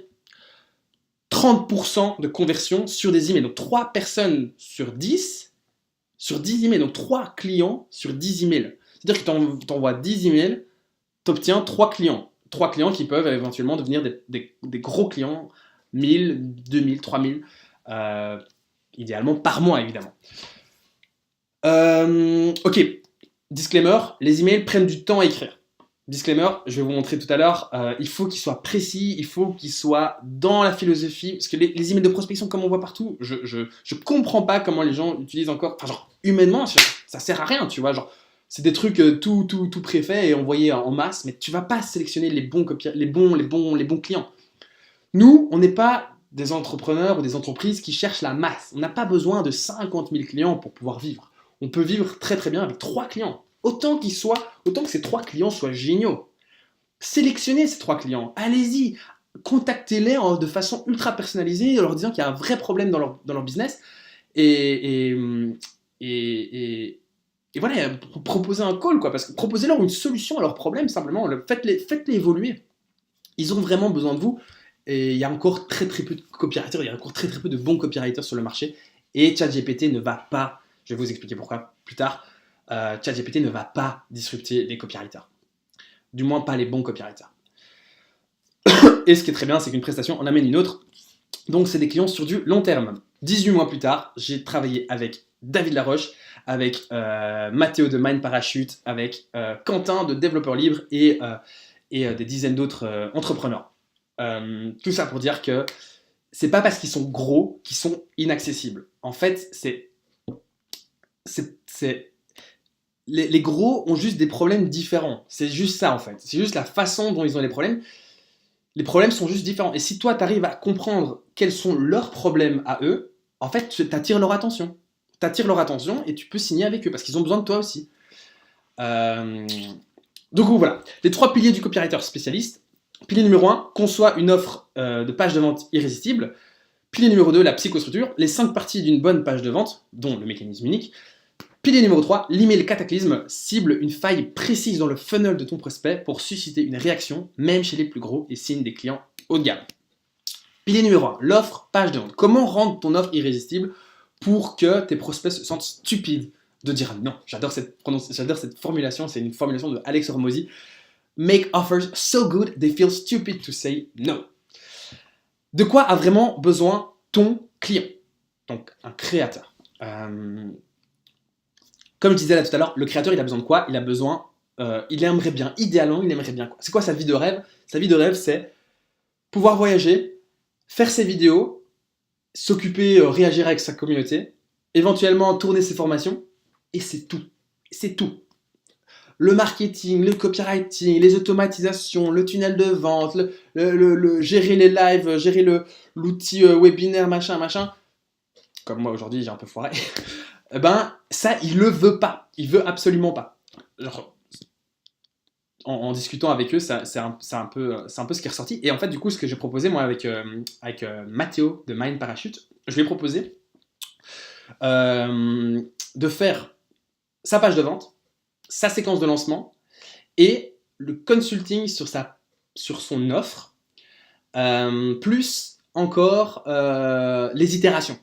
30% de conversion sur des emails. Donc 3 personnes sur 10 emails. Donc 3 clients sur 10 emails. C'est-à-dire que tu envoies 10 emails, tu obtiens 3 clients. 3 clients qui peuvent éventuellement devenir des gros clients, 1000, 2000, 3000, idéalement par mois évidemment. Ok, disclaimer, les emails prennent du temps à écrire. Disclaimer, je vais vous montrer tout à l'heure, il faut qu'ils soient précis, il faut qu'ils soient dans la philosophie, parce que les emails de prospection comme on voit partout, je comprends pas comment les gens utilisent encore, enfin genre humainement, ça sert à rien, tu vois, genre c'est des trucs tout préfaits et envoyés en masse, mais tu vas pas sélectionner les bons clients. Nous, on n'est pas des entrepreneurs ou des entreprises qui cherchent la masse. On n'a pas besoin de 50 000 clients pour pouvoir vivre. On peut vivre très très bien avec 3 clients. Autant que ces 3 clients soient géniaux. Sélectionnez ces 3 clients. Allez-y. Contactez-les de façon ultra personnalisée en leur disant qu'il y a un vrai problème dans leur business. Et voilà, proposez un call, quoi. Parce que proposez-leur une solution à leur problème, simplement. Faites-les évoluer. Ils ont vraiment besoin de vous. Et il y a encore très très peu de copywriters, il y a encore très très peu de bons copywriters sur le marché. Et ChatGPT ne va pas, je vais vous expliquer pourquoi plus tard, ChatGPT ne va pas disrupter les copywriters. Du moins pas les bons copywriters. Et ce qui est très bien, c'est qu'une prestation en amène une autre. Donc c'est des clients sur du long terme. 18 mois plus tard, j'ai travaillé avec David Laroche, avec Mathéo de Mind Parachute, avec Quentin de Développeur Libre et des dizaines d'autres entrepreneurs. Tout ça pour dire que c'est pas parce qu'ils sont gros qu'ils sont inaccessibles. En fait, les gros ont juste des problèmes différents. C'est juste ça, en fait. C'est juste la façon dont ils ont les problèmes. Les problèmes sont juste différents. Et si toi, tu arrives à comprendre quels sont leurs problèmes à eux, en fait, tu attires leur attention. Tu attires leur attention et tu peux signer avec eux parce qu'ils ont besoin de toi aussi. Donc voilà, les 3 piliers du copywriter spécialiste. Pilier numéro 1, conçoit une offre de page de vente irrésistible. Pilier numéro 2, la psychostructure, les 5 parties d'une bonne page de vente, dont le mécanisme unique. Pilier numéro 3, l'email cataclysme, cible une faille précise dans le funnel de ton prospect pour susciter une réaction, même chez les plus gros, et signe des clients haut de gamme. Pilier numéro 1, l'offre page de vente. Comment rendre ton offre irrésistible pour que tes prospects se sentent stupides de dire non. J'adore cette formulation, c'est une formulation de Alex Hormozy. Make offers so good they feel stupid to say no. De quoi a vraiment besoin ton client? Donc, un créateur. Comme je disais là tout à l'heure, le créateur, il a besoin de quoi? Il a besoin, il aimerait bien, idéalement, il aimerait bien quoi? C'est quoi sa vie de rêve? Sa vie de rêve, c'est pouvoir voyager, faire ses vidéos, s'occuper, réagir avec sa communauté, éventuellement tourner ses formations, et c'est tout. C'est tout. Le marketing, le copywriting, les automatisations, le tunnel de vente, gérer les lives, gérer l'outil webinaire, machin, comme moi aujourd'hui j'ai un peu foiré, ben ça il le veut pas, il veut absolument pas. Genre, en discutant avec eux, c'est un peu ce qui est ressorti. Et en fait du coup ce que j'ai proposé moi avec Mathéo de Mind Parachute, je lui ai proposé de faire sa page de vente, sa séquence de lancement et le consulting sur son offre, plus encore les itérations.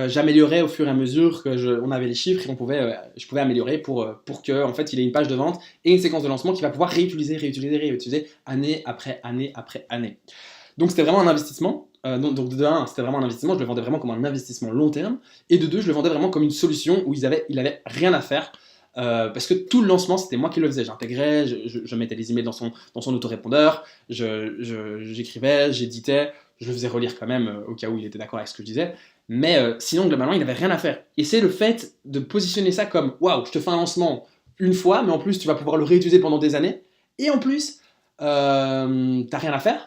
J'améliorais au fur et à mesure que on avait les chiffres et je pouvais améliorer pour que en fait il ait une page de vente et une séquence de lancement qu'il va pouvoir réutiliser année après année après année. Donc c'était vraiment un investissement. Donc de 1, c'était vraiment un investissement, je le vendais vraiment comme un investissement long terme, et de 2, je le vendais vraiment comme une solution où il avait rien à faire. Parce que tout le lancement c'était moi qui le faisais, j'intégrais, je mettais les emails dans son autorépondeur, j'écrivais, j'éditais, je le faisais relire quand même au cas où il était d'accord avec ce que je disais, mais sinon globalement il n'avait rien à faire. Et c'est le fait de positionner ça comme waouh, je te fais un lancement une fois, mais en plus tu vas pouvoir le réutiliser pendant des années, et en plus t'as rien à faire.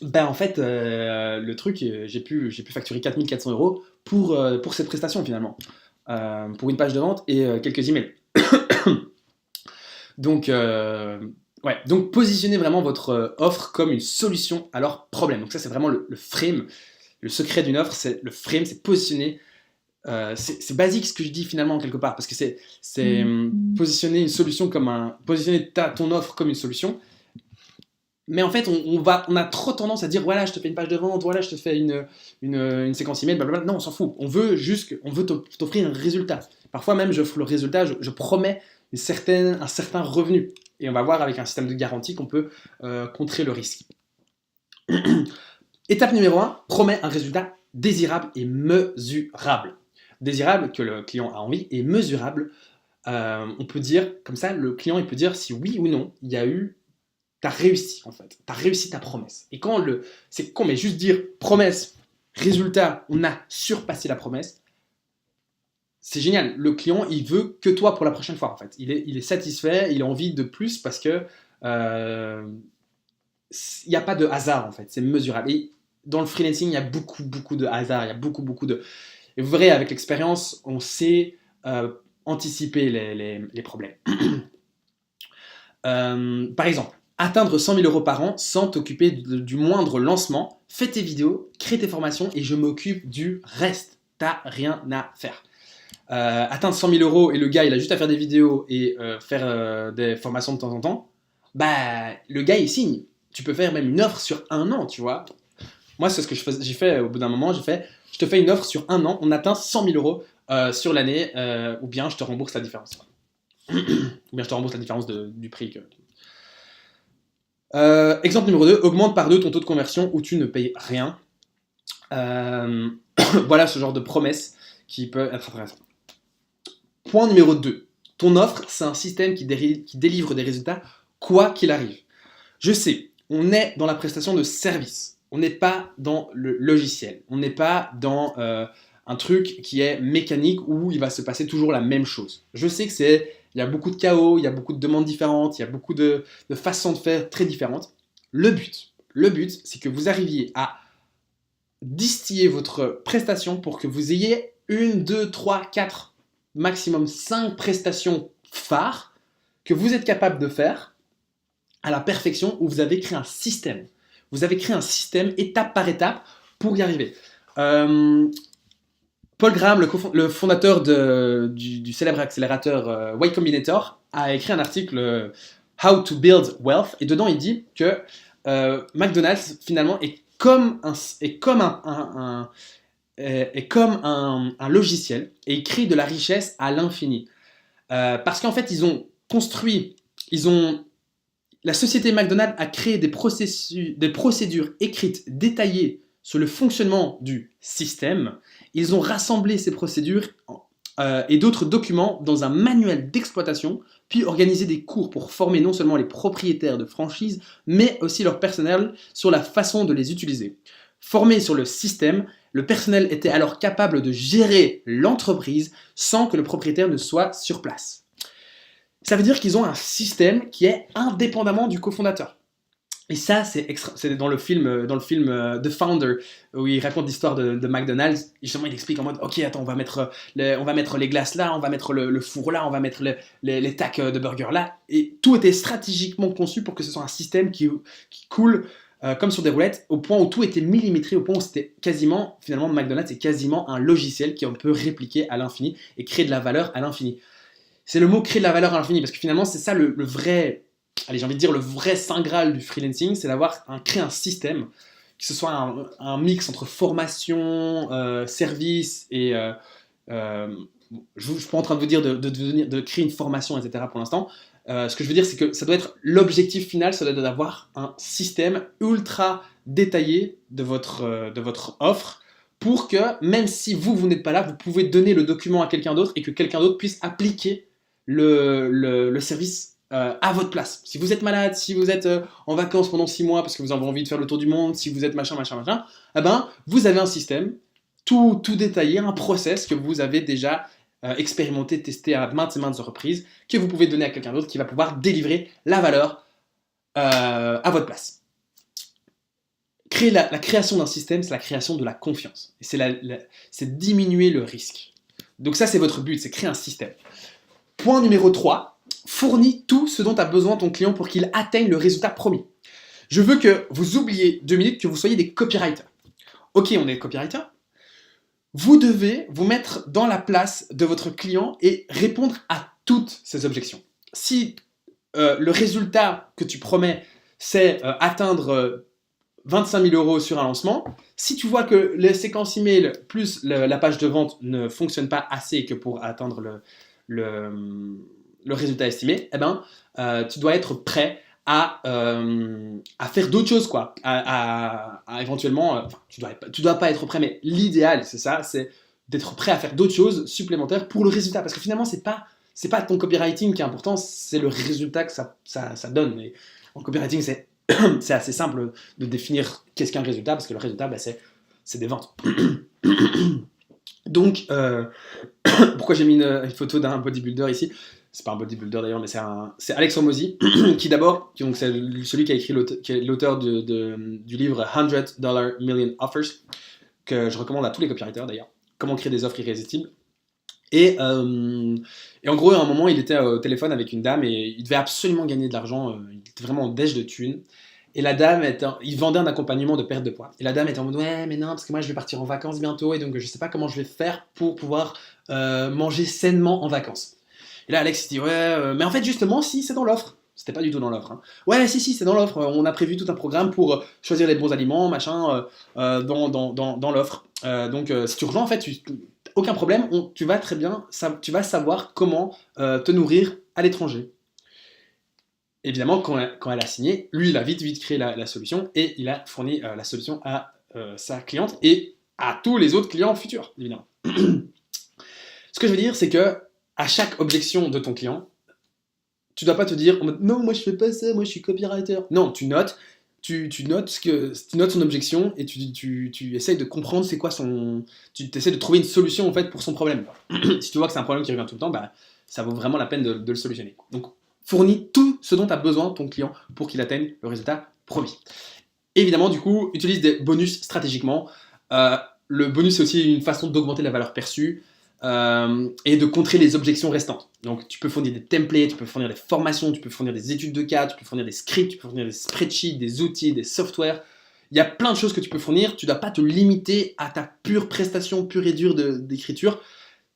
Ben en fait le truc, j'ai pu facturer 4400 € pour cette prestation finalement. Pour une page de vente et quelques emails. Donc, donc positionnez vraiment votre offre comme une solution à leur problème. Donc ça c'est vraiment le frame, le secret d'une offre, c'est le frame, c'est positionner. C'est basique ce que je dis finalement quelque part, parce que c'est positionner une solution positionner ton offre comme une solution. Mais en fait, on a trop tendance à dire voilà, je te fais une page de vente, voilà, je te fais une séquence email, blablabla. Non, on s'en fout. On veut t'offrir un résultat. Parfois même, j'offre le résultat, je promets un certain revenu. Et on va voir avec un système de garantie qu'on peut contrer le risque. Étape numéro 1, promets un résultat désirable et mesurable. Désirable, que le client a envie, et mesurable, on peut dire, comme ça, le client il peut dire si oui ou non, il y a eu. T'as réussi en fait, t'as réussi ta promesse. Et c'est con, mais juste dire promesse, résultat, on a surpassé la promesse, c'est génial. Le client, il veut que toi pour la prochaine fois en fait. Il est satisfait, il a envie de plus parce que il n'y a pas de hasard en fait, c'est mesurable. Et dans le freelancing, il y a beaucoup de hasard, il y a beaucoup de... Et vous verrez, avec l'expérience, on sait anticiper les problèmes. Par exemple, atteindre 100 000 euros par an sans t'occuper du moindre lancement, fais tes vidéos, crée tes formations et je m'occupe du reste. T'as rien à faire. Atteindre 100 000 euros et le gars il a juste à faire des vidéos et faire des formations de temps en temps, bah le gars il signe. Tu peux faire même une offre sur un an, tu vois. Moi c'est ce que j'ai fait au bout d'un moment, je te fais une offre sur un an, on atteint 100 000 euros sur l'année, ou bien je te rembourse la différence. Ou bien je te rembourse la différence du prix que... exemple numéro 2, augmente par 2 ton taux de conversion où tu ne payes rien. Voilà ce genre de promesse qui peut être intéressant. Point numéro 2. Ton offre, c'est un système qui délivre des résultats quoi qu'il arrive. Je sais, on est dans la prestation de service. On n'est pas dans le logiciel. On n'est pas dans un truc qui est mécanique où il va se passer toujours la même chose. Je sais que il y a beaucoup de chaos, il y a beaucoup de demandes différentes, il y a beaucoup de façons de faire très différentes. Le but, c'est que vous arriviez à distiller votre prestation pour que vous ayez 1, 2, 3, 4, maximum 5 prestations phares que vous êtes capable de faire à la perfection, où vous avez créé un système. Vous avez créé un système étape par étape pour y arriver. Paul Graham, le fondateur du célèbre accélérateur Y Combinator, a écrit un article How to Build Wealth, et dedans il dit que McDonald's finalement est comme un logiciel, et il crée de la richesse à l'infini. Parce qu'en fait, la société McDonald's a créé des procédures écrites détaillées sur le fonctionnement du système. Ils ont rassemblé ces procédures et d'autres documents dans un manuel d'exploitation, puis organisé des cours pour former non seulement les propriétaires de franchises, mais aussi leur personnel sur la façon de les utiliser. Formé sur le système, le personnel était alors capable de gérer l'entreprise sans que le propriétaire ne soit sur place. Ça veut dire qu'ils ont un système qui est indépendamment du cofondateur. Et ça, c'est dans le film The Founder, où il raconte l'histoire de McDonald's. Justement, il explique en mode, ok, attends, on va mettre les glaces là, on va mettre le four là, on va mettre les tacs de burger là. Et tout était stratégiquement conçu pour que ce soit un système qui coule comme sur des roulettes, au point où tout était millimétré, au point où c'était quasiment, finalement, McDonald's est quasiment un logiciel qu'on peut répliquer à l'infini et créer de la valeur à l'infini. C'est le mot créer de la valeur à l'infini, parce que finalement, c'est ça le vrai, allez, j'ai envie de dire le vrai saint graal du freelancing, c'est créer un système, que ce soit un mix entre formation, service et... je ne suis pas en train de vous dire de créer une formation, etc. pour l'instant. Ce que je veux dire, c'est que ça doit être l'objectif final, ça doit être d'avoir un système ultra détaillé de votre offre, pour que, même si vous n'êtes pas là, vous pouvez donner le document à quelqu'un d'autre et que quelqu'un d'autre puisse appliquer le service à votre place. Si vous êtes malade, si vous êtes en vacances pendant 6 mois parce que vous avez envie de faire le tour du monde, si vous êtes machin, eh ben, vous avez un système tout détaillé, un process que vous avez déjà expérimenté, testé à maintes et maintes reprises, que vous pouvez donner à quelqu'un d'autre qui va pouvoir délivrer la valeur à votre place. La création d'un système, c'est la création de la confiance. Et c'est diminuer le risque. Donc ça, c'est votre but, c'est créer un système. Point numéro 3, fournis tout ce dont a besoin ton client pour qu'il atteigne le résultat promis. Je veux que vous oubliez 2 minutes que vous soyez des copywriters. Ok, on est copywriter. Vous devez vous mettre dans la place de votre client et répondre à toutes ses objections. Si le résultat que tu promets, c'est atteindre 25 000 euros sur un lancement, si tu vois que les séquences email plus la page de vente ne fonctionnent pas assez que pour atteindre le résultat estimé, eh ben, tu dois être prêt à faire d'autres choses, quoi. À éventuellement, tu dois pas être prêt, mais l'idéal, c'est ça, c'est d'être prêt à faire d'autres choses supplémentaires pour le résultat. Parce que finalement, c'est pas ton copywriting qui est important, c'est le résultat que ça donne. Et en copywriting, c'est assez simple de définir qu'est-ce qu'un résultat, parce que le résultat, c'est des ventes. Donc, pourquoi j'ai mis une photo d'un bodybuilder ici? c'est pas un bodybuilder d'ailleurs, mais c'est Alex Hormozy, donc c'est celui qui a écrit qui est l'auteur du livre $100 Million Offers, que je recommande à tous les copywriters d'ailleurs, comment créer des offres irrésistibles. Et en gros, à un moment, il était au téléphone avec une dame et il devait absolument gagner de l'argent, il était vraiment en déche de thunes. Et la dame, il vendait un accompagnement de perte de poids. Et la dame était en mode ouais, mais non, parce que moi je vais partir en vacances bientôt et donc je sais pas comment je vais faire pour pouvoir manger sainement en vacances. Et là, Alex dit ouais, mais en fait, justement, si, c'est dans l'offre. C'était pas du tout dans l'offre. Hein. Ouais, si, c'est dans l'offre. On a prévu tout un programme pour choisir les bons aliments, machin, dans l'offre. Donc, si tu rejoins, en fait, aucun problème, tu vas très bien, tu vas savoir comment te nourrir à l'étranger. Évidemment, quand elle a signé, lui, il a vite créé la solution et il a fourni la solution à sa cliente et à tous les autres clients futurs, évidemment. Ce que je veux dire, c'est que à chaque objection de ton client, tu dois pas te dire non, moi je fais pas ça, moi je suis copywriter. Non, tu notes son objection et tu essayes de comprendre c'est quoi tu essaies de trouver une solution en fait pour son problème. Si tu vois que c'est un problème qui revient tout le temps, bah, ça vaut vraiment la peine de le solutionner. Donc, fournis tout ce dont a besoin ton client pour qu'il atteigne le résultat promis. Évidemment, du coup, utilise des bonus stratégiquement. Le bonus, c'est aussi une façon d'augmenter la valeur perçue et de contrer les objections restantes. Donc, tu peux fournir des templates, tu peux fournir des formations, tu peux fournir des études de cas, tu peux fournir des scripts, tu peux fournir des spreadsheets, des outils, des softwares. Il y a plein de choses que tu peux fournir. Tu ne dois pas te limiter à ta pure prestation, pure et dure d'écriture.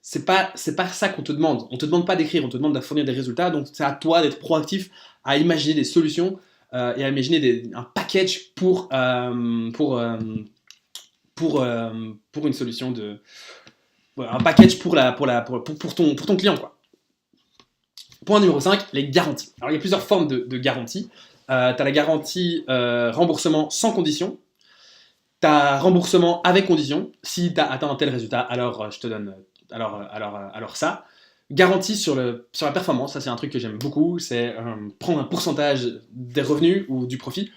C'est pas ça qu'on te demande. On te demande pas d'écrire, on te demande de fournir des résultats. Donc c'est à toi d'être proactif, à imaginer des solutions et à imaginer un package pour une solution un package pour ton client quoi. Point numéro 5, les garanties. Alors il y a plusieurs formes de garanties. Tu as la garantie remboursement sans condition. Tu as remboursement avec condition. Si tu as atteint un tel résultat, alors je te donne alors ça. Garantie sur la performance, ça c'est un truc que j'aime beaucoup, c'est prendre un pourcentage des revenus ou du profit.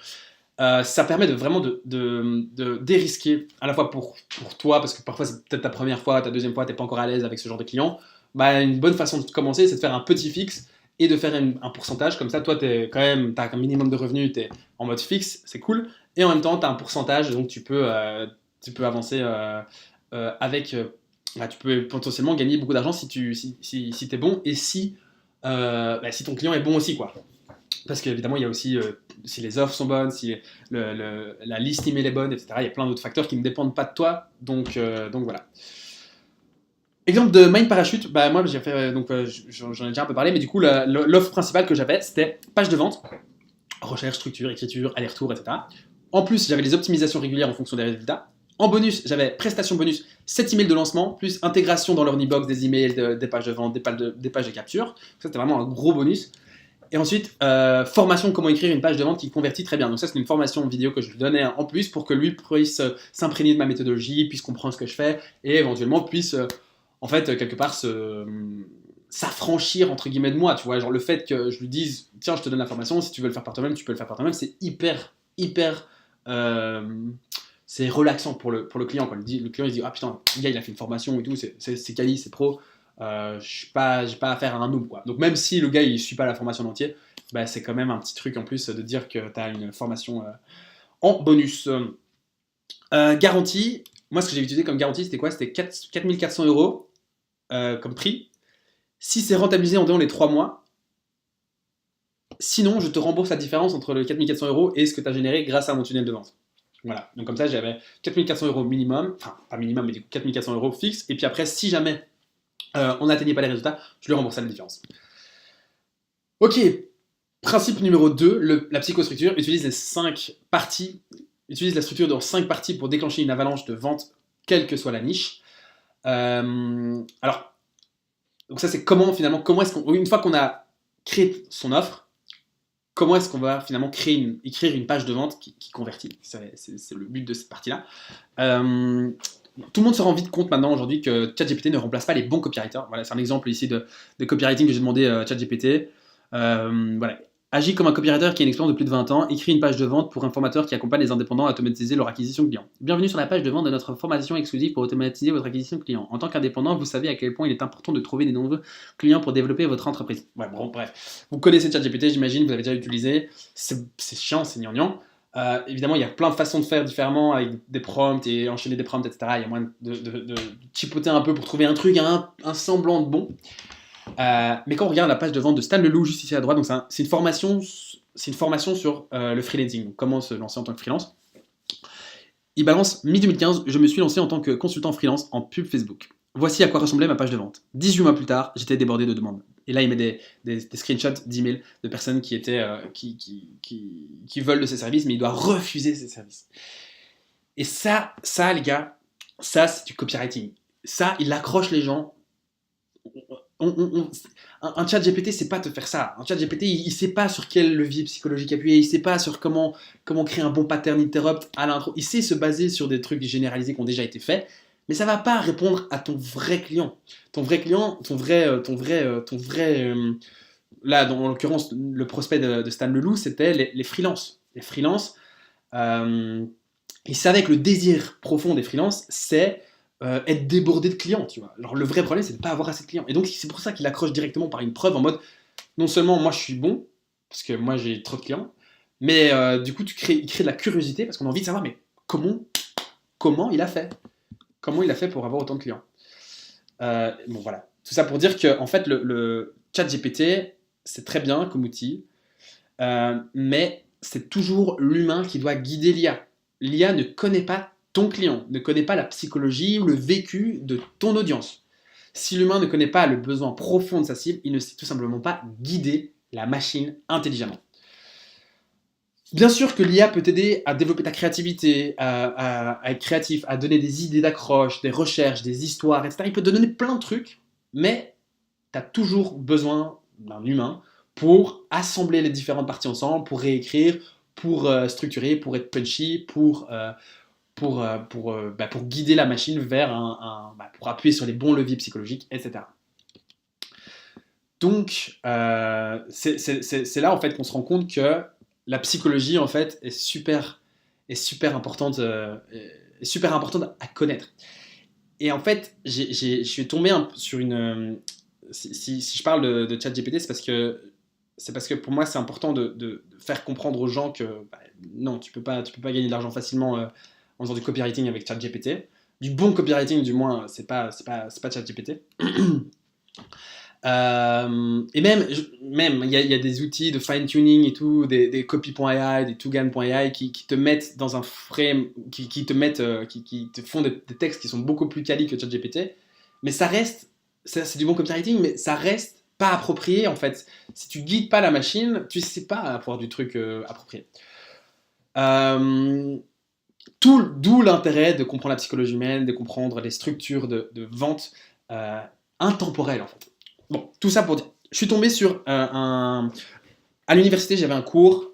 Ça permet vraiment de dérisquer, à la fois pour toi, parce que parfois c'est peut-être ta première fois, ta deuxième fois, tu n'es pas encore à l'aise avec ce genre de client. Bah, une bonne façon de commencer, c'est de faire un petit fixe et de faire un pourcentage. Comme ça, toi, tu as un minimum de revenus, tu es en mode fixe, c'est cool. Et en même temps, tu as un pourcentage, donc tu peux avancer avec... tu peux potentiellement gagner beaucoup d'argent si t'es bon et si ton client est bon aussi quoi. Parce qu'évidemment il y a aussi si les offres sont bonnes, si la liste email est bonne, etc. Il y a plein d'autres facteurs qui ne dépendent pas de toi, donc voilà. Exemple de Mind Parachute, bah moi j'ai fait j'en ai déjà un peu parlé, mais du coup l'offre principale que j'avais c'était page de vente, recherche, structure, écriture, aller-retour, etc. En plus j'avais les optimisations régulières en fonction des résultats. En bonus, j'avais prestation bonus, 7 emails de lancement, plus intégration dans leur e-box des emails, des pages de vente, des pages de capture. Ça, c'était vraiment un gros bonus. Et ensuite, formation comment écrire une page de vente qui convertit très bien. Donc ça, c'est une formation vidéo que je lui donnais en plus pour que lui puisse s'imprégner de ma méthodologie, puisse comprendre ce que je fais et éventuellement puisse, en fait, quelque part, s'affranchir, entre guillemets, de moi. Tu vois, genre le fait que je lui dise, tiens, je te donne la formation, si tu veux le faire par toi-même, tu peux le faire par toi-même, c'est hyper c'est relaxant pour le client. Quoi. Le client il se dit ah putain, le gars il a fait une formation et tout, c'est quali, c'est pro. J'ai pas affaire à un noob quoi. Donc même si le gars il suit pas la formation en entier, bah, c'est quand même un petit truc en plus de dire que tu as une formation en bonus. Garantie. Moi ce que j'ai utilisé comme garantie c'était quoi? C'était 4400 € comme prix. Si c'est rentabilisé en dehors les 3 mois, sinon je te rembourse la différence entre le 4400 € et ce que tu as généré grâce à mon tunnel de vente. Voilà, donc comme ça j'avais 4400 € minimum, enfin pas minimum, mais du coup 4400 € fixe, et puis après, si jamais on n'atteignait pas les résultats, je lui remboursais la différence. Ok, principe numéro 2, la psychostructure utilise les 5 parties, utilise la structure dans 5 parties pour déclencher une avalanche de vente, quelle que soit la niche. Alors, donc ça c'est comment est-ce qu'on, une fois qu'on a créé son offre, comment est-ce qu'on va finalement écrire une page de vente qui convertit. C'est le but de cette partie-là. Tout le monde se rend vite compte maintenant aujourd'hui que ChatGPT ne remplace pas les bons copywriters. Voilà, c'est un exemple ici de copywriting que j'ai demandé à ChatGPT. Voilà. Agis comme un copywriter qui a une expérience de plus de 20 ans, écris une page de vente pour un formateur qui accompagne les indépendants à automatiser leur acquisition client. Bienvenue sur la page de vente de notre formation exclusive pour automatiser votre acquisition client. En tant qu'indépendant, vous savez à quel point il est important de trouver des nombreux clients pour développer votre entreprise. Ouais, bon, bref. Vous connaissez ChatGPT, j'imagine, vous l'avez déjà utilisé. C'est chiant, c'est gnangnan. Évidemment, il y a plein de façons de faire différemment avec des prompts et enchaîner des prompts, etc. Il y a moyen de chipoter un peu pour trouver un truc, un semblant de bon. Mais quand on regarde la page de vente de Stan Leloup juste ici à droite, donc c'est une formation sur le freelancing, donc comment se lancer en tant que freelance. Il balance mi-2015, je me suis lancé en tant que consultant freelance en pub Facebook. Voici à quoi ressemblait ma page de vente. 18 mois plus tard, j'étais débordé de demandes. Et là, il met des screenshots d'emails de personnes qui veulent de ses services, mais il doit refuser ses services. Et ça, les gars, ça, c'est du copywriting. Ça, il accroche les gens. Un chat GPT, c'est pas te faire ça. Un chat GPT, il sait pas sur quel levier psychologique appuyer, il sait pas sur comment créer un bon pattern interrupt à l'intro. Il sait se baser sur des trucs généralisés qui ont déjà été faits, mais ça va pas répondre à ton vrai client. Ton vrai client, là, en l'occurrence, le prospect de Stan Leloup, c'était les freelances. Les freelances, il savait que le désir profond des freelances, c'est être débordé de clients, tu vois. Alors le vrai problème, c'est de ne pas avoir assez de clients. Et donc c'est pour ça qu'il accroche directement par une preuve en mode, non seulement moi je suis bon, parce que moi j'ai trop de clients, mais du coup il crée de la curiosité, parce qu'on a envie de savoir, mais comment il a fait. Comment il a fait pour avoir autant de clients. Bon voilà. Tout ça pour dire que en fait le chat GPT, c'est très bien comme outil, mais c'est toujours l'humain qui doit guider l'IA. L'IA ne connaît pas ton client, ne connaît pas la psychologie ou le vécu de ton audience. Si l'humain ne connaît pas le besoin profond de sa cible, il ne sait tout simplement pas guider la machine intelligemment. Bien sûr que l'IA peut t'aider à développer ta créativité, à être créatif, à donner des idées d'accroche, des recherches, des histoires, etc. Il peut te donner plein de trucs, mais tu as toujours besoin d'un humain pour assembler les différentes parties ensemble, pour réécrire, pour structurer, pour être punchy, pour guider la machine vers pour appuyer sur les bons leviers psychologiques, etc. Donc, c'est là en fait qu'on se rend compte que la psychologie en fait est super importante à connaître. Et en fait, je suis tombé sur une si je parle de ChatGPT, c'est parce que pour moi c'est important de faire comprendre aux gens que non, tu peux pas gagner de l'argent facilement en faisant du copywriting avec ChatGPT. Du bon copywriting, du moins, c'est pas ChatGPT. Et même il y a des outils de fine-tuning et tout, des copy.ai, des Tugan.ai qui te mettent dans un frame, qui te font des textes qui sont beaucoup plus quali que ChatGPT. Mais ça reste, c'est du bon copywriting, mais ça reste pas approprié en fait. Si tu guides pas la machine, tu sais pas avoir du truc approprié. D'où l'intérêt de comprendre la psychologie humaine, de comprendre les structures de vente intemporelles en fait. Bon, tout ça pour dire, je suis tombé sur à l'université, j'avais un cours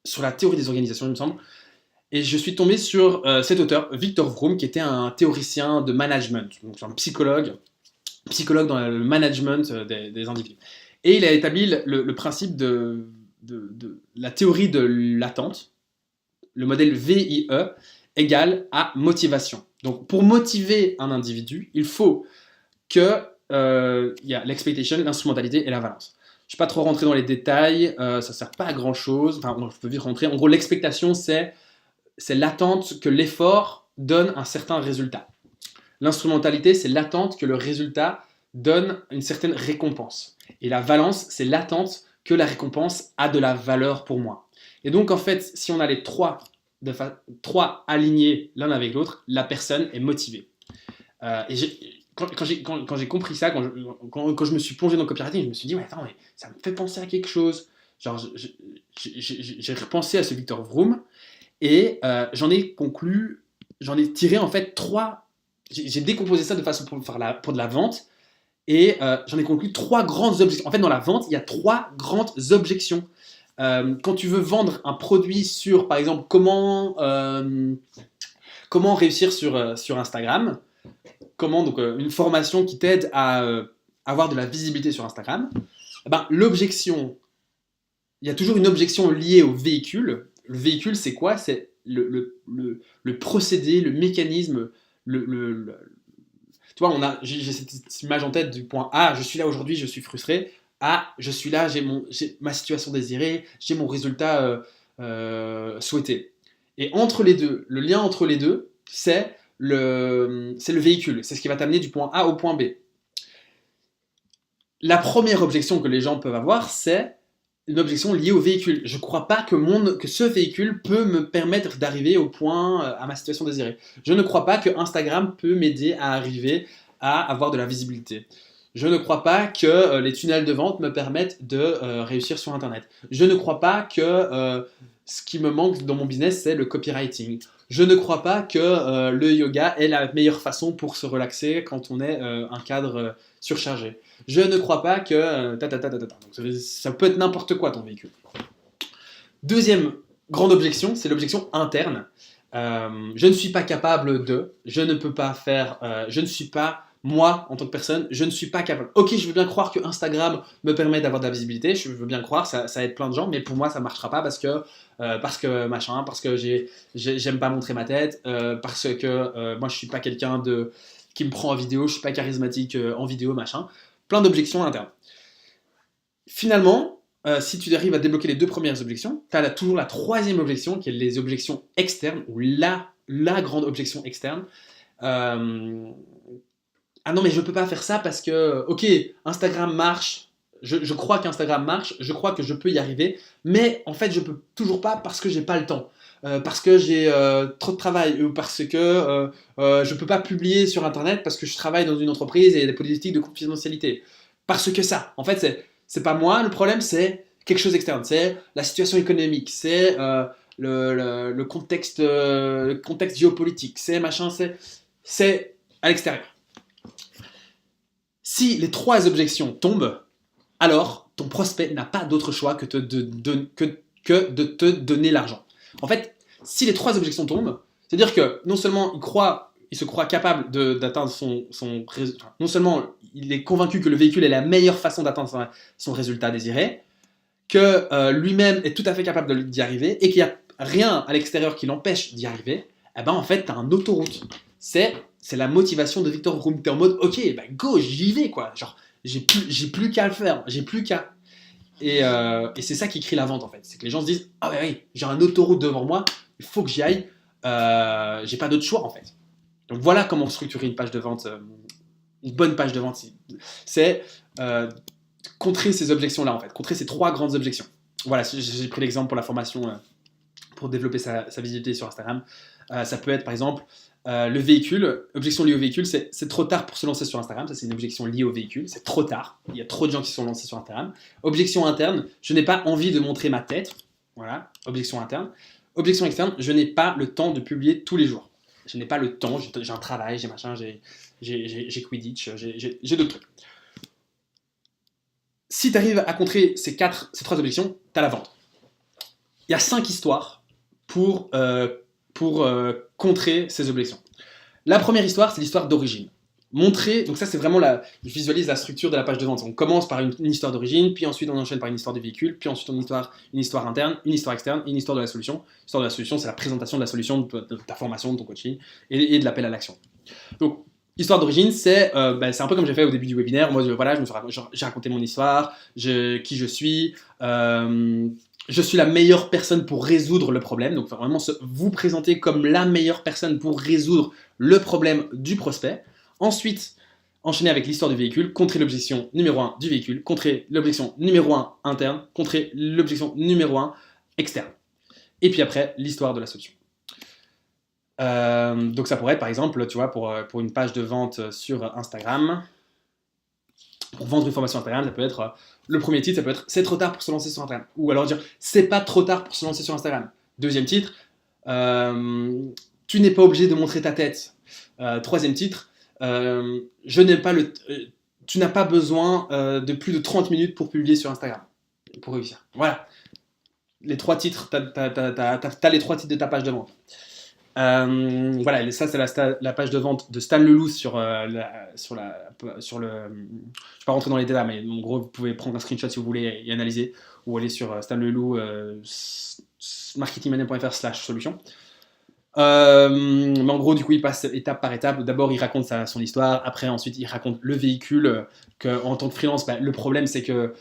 sur la théorie des organisations, il me semble, et je suis tombé sur cet auteur, Victor Vroom, qui était un théoricien de management, donc un psychologue dans le management des individus. Et il a établi le principe de la théorie de l'attente, le modèle VIE, égale à motivation. Donc, pour motiver un individu, il faut que y a l'expectation, l'instrumentalité et la valence. Je ne vais pas trop rentrer dans les détails, ça ne sert pas à grand-chose. Enfin, je peux vite rentrer. En gros, l'expectation, c'est l'attente que l'effort donne un certain résultat. L'instrumentalité, c'est l'attente que le résultat donne une certaine récompense. Et la valence, c'est l'attente que la récompense a de la valeur pour moi. Et donc, en fait, si on a les trois alignés l'un avec l'autre, la personne est motivée. Et quand j'ai compris ça, quand je me suis plongé dans le copywriting, je me suis dit, ouais, attends, mais ça me fait penser à quelque chose. Genre, j'ai repensé à ce Victor Vroom et j'en ai tiré en fait j'ai décomposé ça de façon pour de la vente et j'en ai conclu 3 grandes objections. En fait, dans la vente, il y a 3 grandes objections. Quand tu veux vendre un produit sur, par exemple, comment réussir sur Instagram, donc une formation qui t'aide à avoir de la visibilité sur Instagram, Eh ben, l'objection, il y a toujours une objection liée au véhicule. Le véhicule, c'est quoi? C'est le procédé, le mécanisme, le, tu vois, j'ai cette image en tête du point A, je suis là aujourd'hui, je suis frustré. A, je suis là, j'ai ma situation désirée, j'ai mon résultat souhaité. Et entre les deux, le lien entre les deux, c'est le véhicule. C'est ce qui va t'amener du point A au point B. La première objection que les gens peuvent avoir, c'est une objection liée au véhicule. Je ne crois pas que ce véhicule peut me permettre d'arriver au point, à ma situation désirée. Je ne crois pas que Instagram peut m'aider à arriver à avoir de la visibilité. Je ne crois pas que les tunnels de vente me permettent de réussir sur Internet. Je ne crois pas que ce qui me manque dans mon business, c'est le copywriting. Je ne crois pas que le yoga est la meilleure façon pour se relaxer quand on est un cadre surchargé. Je ne crois pas que... Donc, ça peut être n'importe quoi ton véhicule. Deuxième grande objection, c'est l'objection interne. Je ne suis pas capable de, je ne peux pas faire, je ne suis pas, moi, en tant que personne, je ne suis pas capable. Ok, je veux bien croire que Instagram me permet d'avoir de la visibilité, je veux bien croire, ça aide plein de gens, mais pour moi, ça ne marchera pas parce que machin, parce que j'aime pas montrer ma tête, parce que moi, je suis pas quelqu'un qui me prend en vidéo, je suis pas charismatique en vidéo, machin. Plein d'objections internes. Finalement, si tu arrives à débloquer les deux premières objections, tu as toujours la troisième objection, qui est les objections externes, ou la grande objection externe. Ah non, mais je peux pas faire ça parce que, ok, Instagram marche, je crois qu'Instagram marche, je crois que je peux y arriver, mais en fait, je peux toujours pas parce que j'ai pas le temps. Parce que j'ai trop de travail, ou parce que je peux pas publier sur Internet parce que je travaille dans une entreprise et il y a des politiques de confidentialité. Parce que ça, en fait, c'est pas moi, le problème, c'est quelque chose d'externe. C'est la situation économique, c'est le contexte géopolitique, c'est machin, c'est à l'extérieur. Si les trois objections tombent, alors ton prospect n'a pas d'autre choix que de te donner l'argent. En fait, si les trois objections tombent, c'est-à-dire que non seulement il se croit capable d'atteindre son résultat, non seulement il est convaincu que le véhicule est la meilleure façon d'atteindre son résultat désiré, que lui-même est tout à fait capable d'y arriver et qu'il n'y a rien à l'extérieur qui l'empêche d'y arriver, eh ben en fait, tu as un autoroute. C'est la motivation de Victor Hugo. T'es en mode, ok, bah go, j'y vais, quoi. Genre, j'ai plus qu'à le faire, j'ai plus qu'à. Et c'est ça qui crée la vente, en fait. C'est que les gens se disent, ah ouais, oui, j'ai un autoroute devant moi, il faut que j'y aille, j'ai pas d'autre choix, en fait. Donc voilà comment structurer une page de vente, une bonne page de vente. C'est contrer ces objections-là, en fait, contrer ces trois grandes objections. Voilà, j'ai pris l'exemple pour la formation, pour développer sa visibilité sur Instagram. Ça peut être, par exemple, le véhicule, objection liée au véhicule, c'est trop tard pour se lancer sur Instagram. Ça, c'est une objection liée au véhicule. C'est trop tard. Il y a trop de gens qui se sont lancés sur Instagram. Objection interne, je n'ai pas envie de montrer ma tête. Voilà, objection interne. Objection externe, je n'ai pas le temps de publier tous les jours. Je n'ai pas le temps, j'ai un travail, j'ai machin, j'ai Quidditch, j'ai d'autres trucs. Si tu arrives à contrer ces trois objections, tu as la vente. Il y a 5 histoires pour contrer ces objections. La première histoire, c'est l'histoire d'origine. Montrer, donc ça c'est vraiment je visualise la structure de la page de vente. On commence par une histoire d'origine, puis ensuite on enchaîne par une histoire de véhicule, puis ensuite une histoire interne, une histoire externe et une histoire de la solution. L'histoire de la solution, c'est la présentation de la solution de ta formation, de ton coaching et de l'appel à l'action. Donc, histoire d'origine, c'est un peu comme j'ai fait au début du webinaire. Moi, voilà, j'ai raconté mon histoire, qui je suis, je suis la meilleure personne pour résoudre le problème. Donc, vraiment vous présenter comme la meilleure personne pour résoudre le problème du prospect. Ensuite, enchaîner avec l'histoire du véhicule, contrer l'objection numéro 1 du véhicule, contrer l'objection numéro 1 interne, contrer l'objection numéro 1 externe. Et puis après, l'histoire de la solution. Donc ça pourrait être par exemple, tu vois, pour une page de vente sur Instagram, pour vendre une formation Instagram, ça peut être, le premier titre, ça peut être « C'est trop tard pour se lancer sur Instagram ». Ou alors dire « C'est pas trop tard pour se lancer sur Instagram ». Deuxième titre, « Tu n'es pas obligé de montrer ta tête ». Troisième titre, tu n'as pas besoin de plus de 30 minutes pour publier sur Instagram, pour réussir. Voilà. Les trois titres, t'as les trois titres de ta page de vente. Voilà, ça c'est la page de vente de Stan Leloup sur le. Je ne vais pas rentrer dans les détails, mais en gros, vous pouvez prendre un screenshot si vous voulez et analyser, ou aller sur Stan Leloup, marketingmania.fr/solution. Mais en gros, du coup, il passe étape par étape. D'abord, il raconte son histoire. Après, ensuite, il raconte le véhicule. En tant que freelance, le problème, c'est que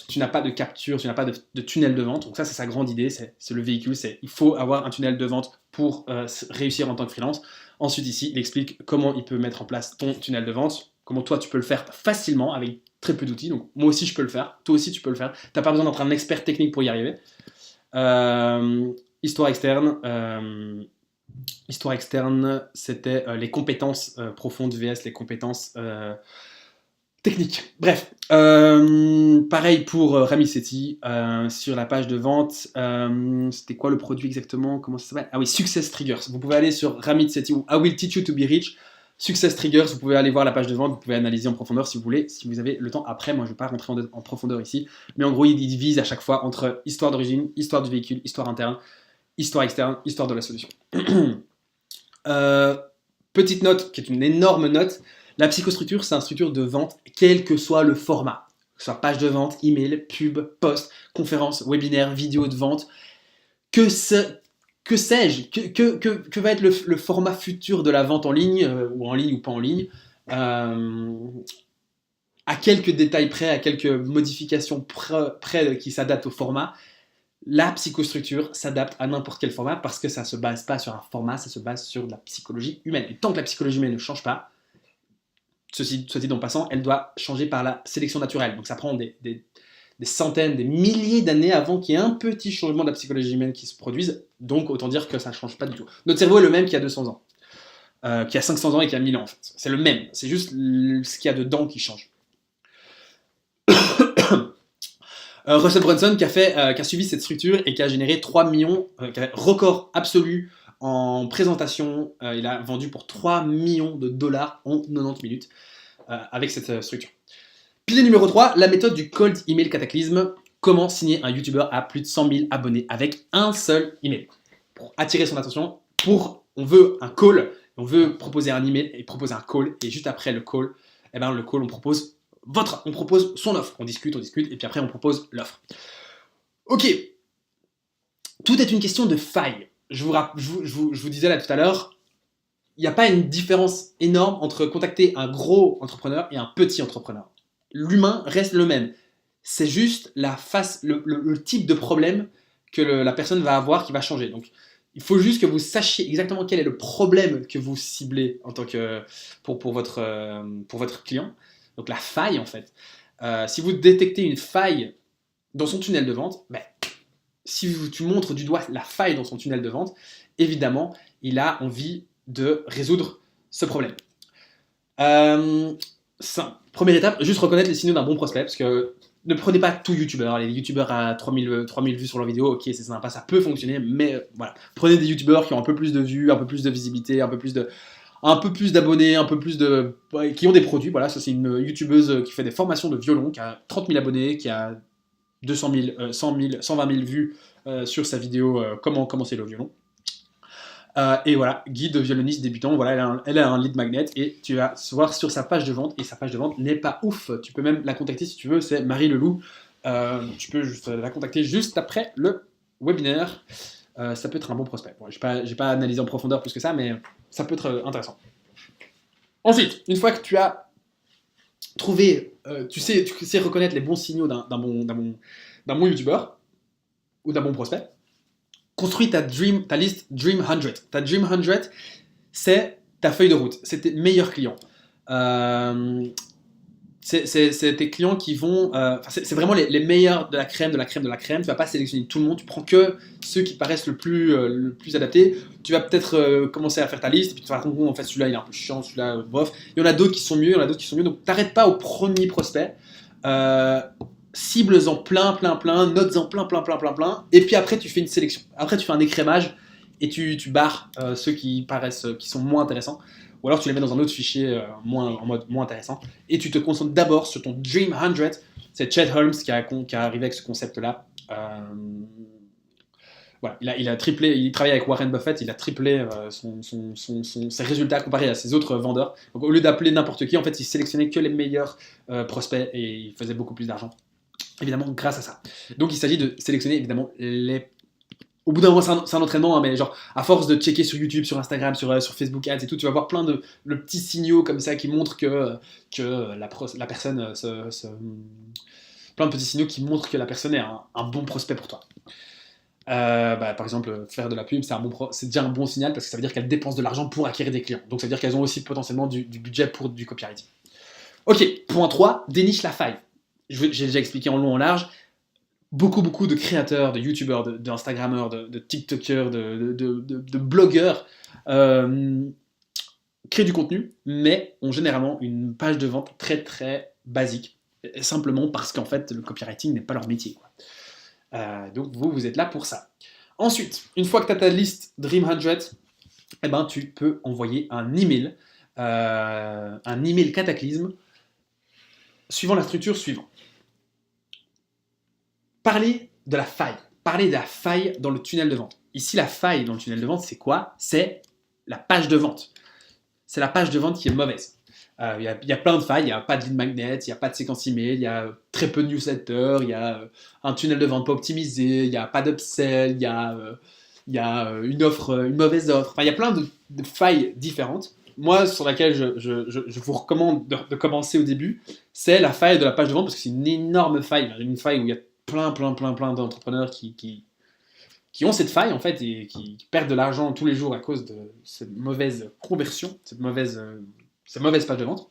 tu n'as pas de capture, tu n'as pas de tunnel de vente. Donc ça, c'est sa grande idée. C'est le véhicule. Il faut avoir un tunnel de vente pour réussir en tant que freelance. Ensuite, ici, il explique comment il peut mettre en place ton tunnel de vente. Comment toi, tu peux le faire facilement avec très peu d'outils. Donc moi aussi, je peux le faire. Toi aussi, tu peux le faire. Tu n'as pas besoin d'être un expert technique pour y arriver. Histoire externe. Histoire externe, c'était les compétences profondes vs les compétences techniques. Bref, pareil pour Rami Sethi, sur la page de vente, c'était quoi le produit exactement? Comment ça s'appelle? Ah oui, Success Triggers. Vous pouvez aller sur Rami Sethi ou I Will Teach You to Be Rich. Success Triggers, vous pouvez aller voir la page de vente, vous pouvez analyser en profondeur si vous voulez, si vous avez le temps. Après, moi je ne vais pas rentrer en profondeur ici, mais en gros, il divise à chaque fois entre histoire d'origine, histoire du véhicule, histoire interne, histoire externe, histoire de la solution. Petite note, qui est une énorme note, la psychostructure, c'est une structure de vente, quel que soit le format. Que ce soit page de vente, email, pub, post, conférence, webinaire, vidéo de vente. Que sais-je, que va être le format futur de la vente en ligne, ou pas en ligne, à quelques détails près, à quelques modifications près qui s'adaptent au format. La psychostructure s'adapte à n'importe quel format parce que ça ne se base pas sur un format, ça se base sur de la psychologie humaine. Et tant que la psychologie humaine ne change pas, ceci dit en passant, elle doit changer par la sélection naturelle. Donc ça prend des centaines, des milliers d'années avant qu'il y ait un petit changement de la psychologie humaine qui se produise. Donc autant dire que ça ne change pas du tout. Notre cerveau est le même qu'il y a 200 ans, qu'il y a 500 ans et qu'il y a 1000 ans en fait. C'est le même, c'est juste ce qu'il y a dedans qui change. Russell Brunson qui a suivi cette structure et qui a généré 3 millions, record absolu en présentation. Il a vendu pour 3 millions de dollars en 90 minutes avec cette structure. Pilier numéro 3, la méthode du cold email cataclysme. Comment signer un YouTuber à plus de 100 000 abonnés avec un seul email. Pour attirer son attention, on veut un call, on veut proposer un email et proposer un call. Et juste après le call, on propose son offre. On discute, et puis après on propose l'offre. Ok, tout est une question de faille. Je vous disais là tout à l'heure, il n'y a pas une différence énorme entre contacter un gros entrepreneur et un petit entrepreneur. L'humain reste le même. C'est juste le type de problème que la personne va avoir qui va changer. Donc, il faut juste que vous sachiez exactement quel est le problème que vous ciblez en tant que pour votre client. Donc la faille en fait. Si vous détectez une faille dans son tunnel de vente, si tu montres du doigt la faille dans son tunnel de vente, évidemment, il a envie de résoudre ce problème. Première étape, juste reconnaître les signaux d'un bon prospect, parce que ne prenez pas tout youtubeur. Les youtubeurs à 3000 vues sur leur vidéo, ok, c'est sympa, ça peut fonctionner, mais voilà. Prenez des youtubeurs qui ont un peu plus de vues, un peu plus de visibilité, un peu plus d'abonnés, qui ont des produits. Voilà, ça c'est une youtubeuse qui fait des formations de violon, qui a 30 000 abonnés, qui a 200 000, 100 000, 120 000 vues sur sa vidéo comment commencer le violon. Et voilà, guide de violoniste débutant, voilà, elle a un lead magnet et tu vas voir sur sa page de vente, et sa page de vente n'est pas ouf. Tu peux même la contacter si tu veux, c'est Marie Leloup. Tu peux juste la contacter juste après le webinaire. Ça peut être un bon prospect. Bon, j'ai pas analysé en profondeur plus que ça, mais ça peut être intéressant. Ensuite, une fois que tu as trouvé, tu sais reconnaître les bons signaux d'un bon youtubeur ou d'un bon prospect, construis ta liste Dream 100. Ta Dream 100, c'est ta feuille de route, c'est tes meilleurs clients. C'est tes clients qui vont... c'est vraiment les meilleurs de la crème, de la crème, de la crème. Tu vas pas sélectionner tout le monde, tu prends que ceux qui paraissent le plus adaptés. Tu vas peut-être commencer à faire ta liste, et puis tu vas te rendre compte, en fait, celui-là, il est un peu chiant, celui-là, bof. Il y en a d'autres qui sont mieux, donc t'arrêtes pas au premier prospect. Cibles-en plein, notes-en plein, et puis après tu fais une sélection. Après tu fais un écrémage et tu barres ceux qui sont moins intéressants, ou alors tu les mets dans un autre fichier en mode moins intéressant, et tu te concentres d'abord sur ton Dream 100. C'est Chet Holmes qui a arrivé avec ce concept-là. Voilà, il a triplé, il travaille avec Warren Buffett, il a triplé ses résultats comparé à ses autres vendeurs. Donc au lieu d'appeler n'importe qui, en fait, il sélectionnait que les meilleurs prospects et il faisait beaucoup plus d'argent. Évidemment, grâce à ça. Donc il s'agit de sélectionner évidemment les. Au bout d'un moment, c'est un entraînement, hein, mais genre, à force de checker sur YouTube, sur Instagram, sur Facebook Ads et tout, tu vas voir plein de petits signaux comme ça qui montrent que la personne plein de petits signaux qui montrent que la personne est un bon prospect pour toi. Par exemple, faire de la pub, c'est déjà un bon signal parce que ça veut dire qu'elles dépensent de l'argent pour acquérir des clients. Donc ça veut dire qu'elles ont aussi potentiellement du budget pour du copywriting. Ok, point 3, déniche la faille. J'ai déjà expliqué en long en large. Beaucoup de créateurs, de youtubeurs, d'instagrammeurs, de tiktokers, de blogueurs créent du contenu, mais ont généralement une page de vente très très basique, simplement parce qu'en fait le copywriting n'est pas leur métier, quoi. Donc vous êtes là pour ça. Ensuite, une fois que tu as ta liste Dream 100, eh ben, tu peux envoyer un email cataclysme suivant la structure suivante. Parler de la faille dans le tunnel de vente. Ici, la faille dans le tunnel de vente, c'est quoi? C'est la page de vente. C'est la page de vente qui est mauvaise. Il y a plein de failles, il n'y a pas de lead magnet, il n'y a pas de séquence email, il y a très peu de newsletters, il y a un tunnel de vente pas optimisé, il n'y a pas d'upsell, il y a une mauvaise offre. Enfin, il y a plein de failles différentes. Moi, sur laquelle je vous recommande de commencer au début, c'est la faille de la page de vente, parce que c'est une énorme faille. Une faille où il y a plein d'entrepreneurs qui ont cette faille, en fait, et qui perdent de l'argent tous les jours à cause de cette mauvaise conversion, cette mauvaise page de vente.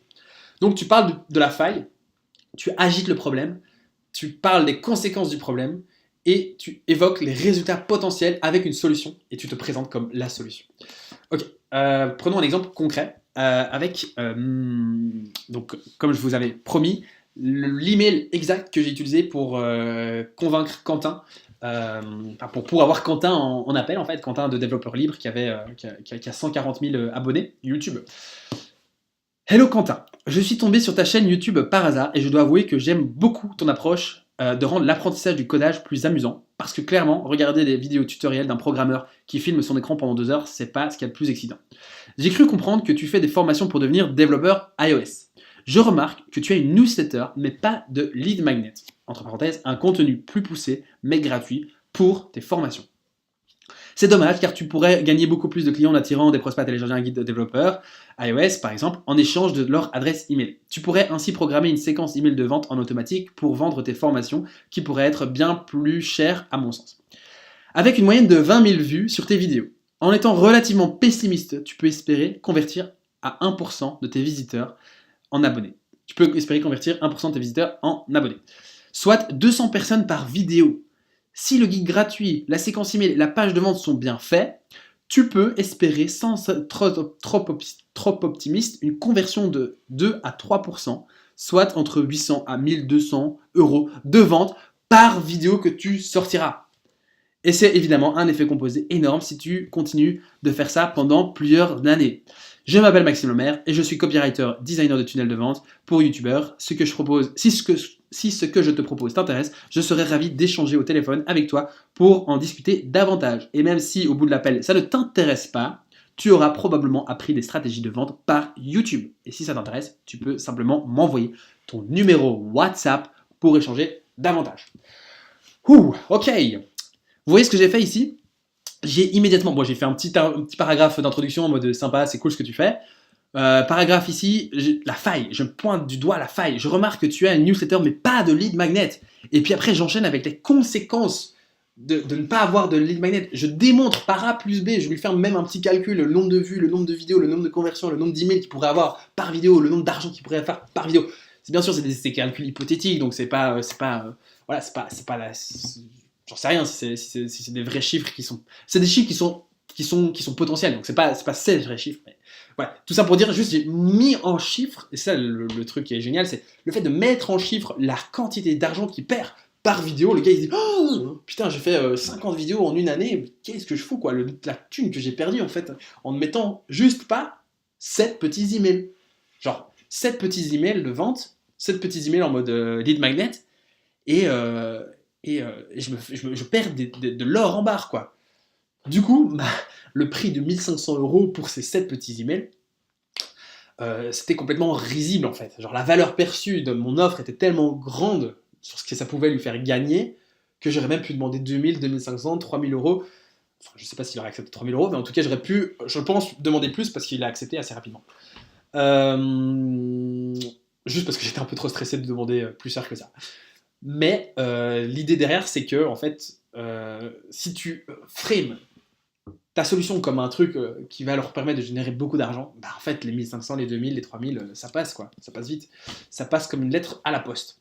Donc tu parles de la faille, tu agites le problème, tu parles des conséquences du problème et tu évoques les résultats potentiels avec une solution et tu te présentes comme la solution. Ok, prenons un exemple concret donc comme je vous avais promis, l'email exact que j'ai utilisé pour convaincre Quentin, pour avoir Quentin en appel, en fait, Quentin de Développeur Libre qui a 140 000 abonnés YouTube. Hello Quentin, je suis tombé sur ta chaîne YouTube par hasard et je dois avouer que j'aime beaucoup ton approche de rendre l'apprentissage du codage plus amusant, parce que clairement, regarder des vidéos tutoriels d'un programmeur qui filme son écran pendant 2 heures, c'est pas ce qu'il y a de plus excitant. J'ai cru comprendre que tu fais des formations pour devenir développeur iOS. Je remarque que tu as une newsletter, mais pas de lead magnet. Entre parenthèses, un contenu plus poussé, mais gratuit, pour tes formations. C'est dommage car tu pourrais gagner beaucoup plus de clients en attirant des prospects à télécharger un guide de développeur iOS par exemple en échange de leur adresse email. Tu pourrais ainsi programmer une séquence email de vente en automatique pour vendre tes formations qui pourraient être bien plus chères à mon sens. Avec une moyenne de 20 000 vues sur tes vidéos, en étant relativement pessimiste, tu peux espérer convertir à 1% de tes visiteurs en abonnés. Tu peux espérer convertir 1% de tes visiteurs en abonnés. Soit 200 personnes par vidéo. Si le guide gratuit, la séquence email et la page de vente sont bien faits, tu peux espérer, sans être trop optimiste, une conversion de 2 à 3%, soit entre 800 à 1200 euros de vente par vidéo que tu sortiras. Et c'est évidemment un effet composé énorme si tu continues de faire ça pendant plusieurs années. Je m'appelle Maxime Lemaire et je suis copywriter, designer de tunnels de vente pour youtubeurs. Si ce que je te propose t'intéresse, je serais ravi d'échanger au téléphone avec toi pour en discuter davantage. Et même si au bout de l'appel ça ne t'intéresse pas, tu auras probablement appris des stratégies de vente par YouTube. Et si ça t'intéresse, tu peux simplement m'envoyer ton numéro WhatsApp pour échanger davantage. Ok. Vous voyez ce que j'ai fait ici? J'ai immédiatement, j'ai fait un petit paragraphe d'introduction en mode sympa, c'est cool ce que tu fais. Paragraphe ici, la faille, je pointe du doigt la faille. Je remarque que tu as une newsletter mais pas de lead magnet. Et puis après, j'enchaîne avec les conséquences de ne pas avoir de lead magnet. Je démontre par A plus B, je lui fais même un petit calcul, le nombre de vues, le nombre de vidéos, le nombre de conversions, le nombre d'emails qu'il pourrait avoir par vidéo, le nombre d'argent qu'il pourrait faire par vidéo. C'est bien sûr, c'est des calculs hypothétiques, donc c'est pas la. J'en sais rien si c'est des vrais chiffres qui sont. C'est des chiffres qui sont potentiels, donc c'est pas ces vrais chiffres. Mais voilà, tout ça pour dire juste j'ai mis en chiffres, et ça le truc qui est génial, c'est le fait de mettre en chiffres la quantité d'argent qu'il perd par vidéo. Le gars il se dit oh putain, j'ai fait 50 vidéos en une année, mais qu'est-ce que je fous quoi, la thune que j'ai perdue en fait en ne mettant juste pas 7 petits emails. Genre 7 petits emails de vente, 7 petits emails en mode lead magnet, et je perds de l'or en barre, quoi. Du coup, le prix de 1500 € pour ces 7 petits emails, c'était complètement risible en fait. Genre la valeur perçue de mon offre était tellement grande sur ce que ça pouvait lui faire gagner que j'aurais même pu demander 2000, 2500, 3000 €. Enfin, je sais pas s'il aurait accepté 3000 €, mais en tout cas, j'aurais pu, je pense, demander plus parce qu'il a accepté assez rapidement. Euh, Juste parce que j'étais un peu trop stressé de demander plus cher que ça. Mais l'idée derrière, c'est que, en fait, si tu frames ta solution comme un truc qui va leur permettre de générer beaucoup d'argent, bah en fait, les 1500, les 2000, les 3000, ça passe quoi. Ça passe vite. Ça passe comme une lettre à la poste.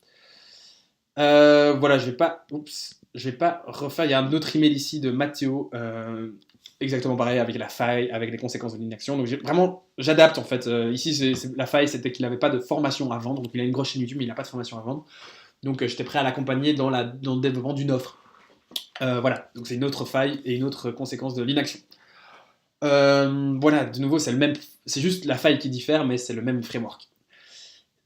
Voilà, je vais pas refaire. Il y a un autre email ici de Mathéo, exactement pareil avec la faille, avec les conséquences de l'inaction. Donc j'adapte en fait. Ici, la faille, c'était qu'il n'avait pas de formation à vendre. Donc il a une grosse chaîne YouTube, mais il n'a pas de formation à vendre. Donc j'étais prêt à l'accompagner dans le développement d'une offre. Voilà, donc c'est une autre faille et une autre conséquence de l'inaction. Voilà, de nouveau, c'est juste la faille qui diffère, mais c'est le même framework.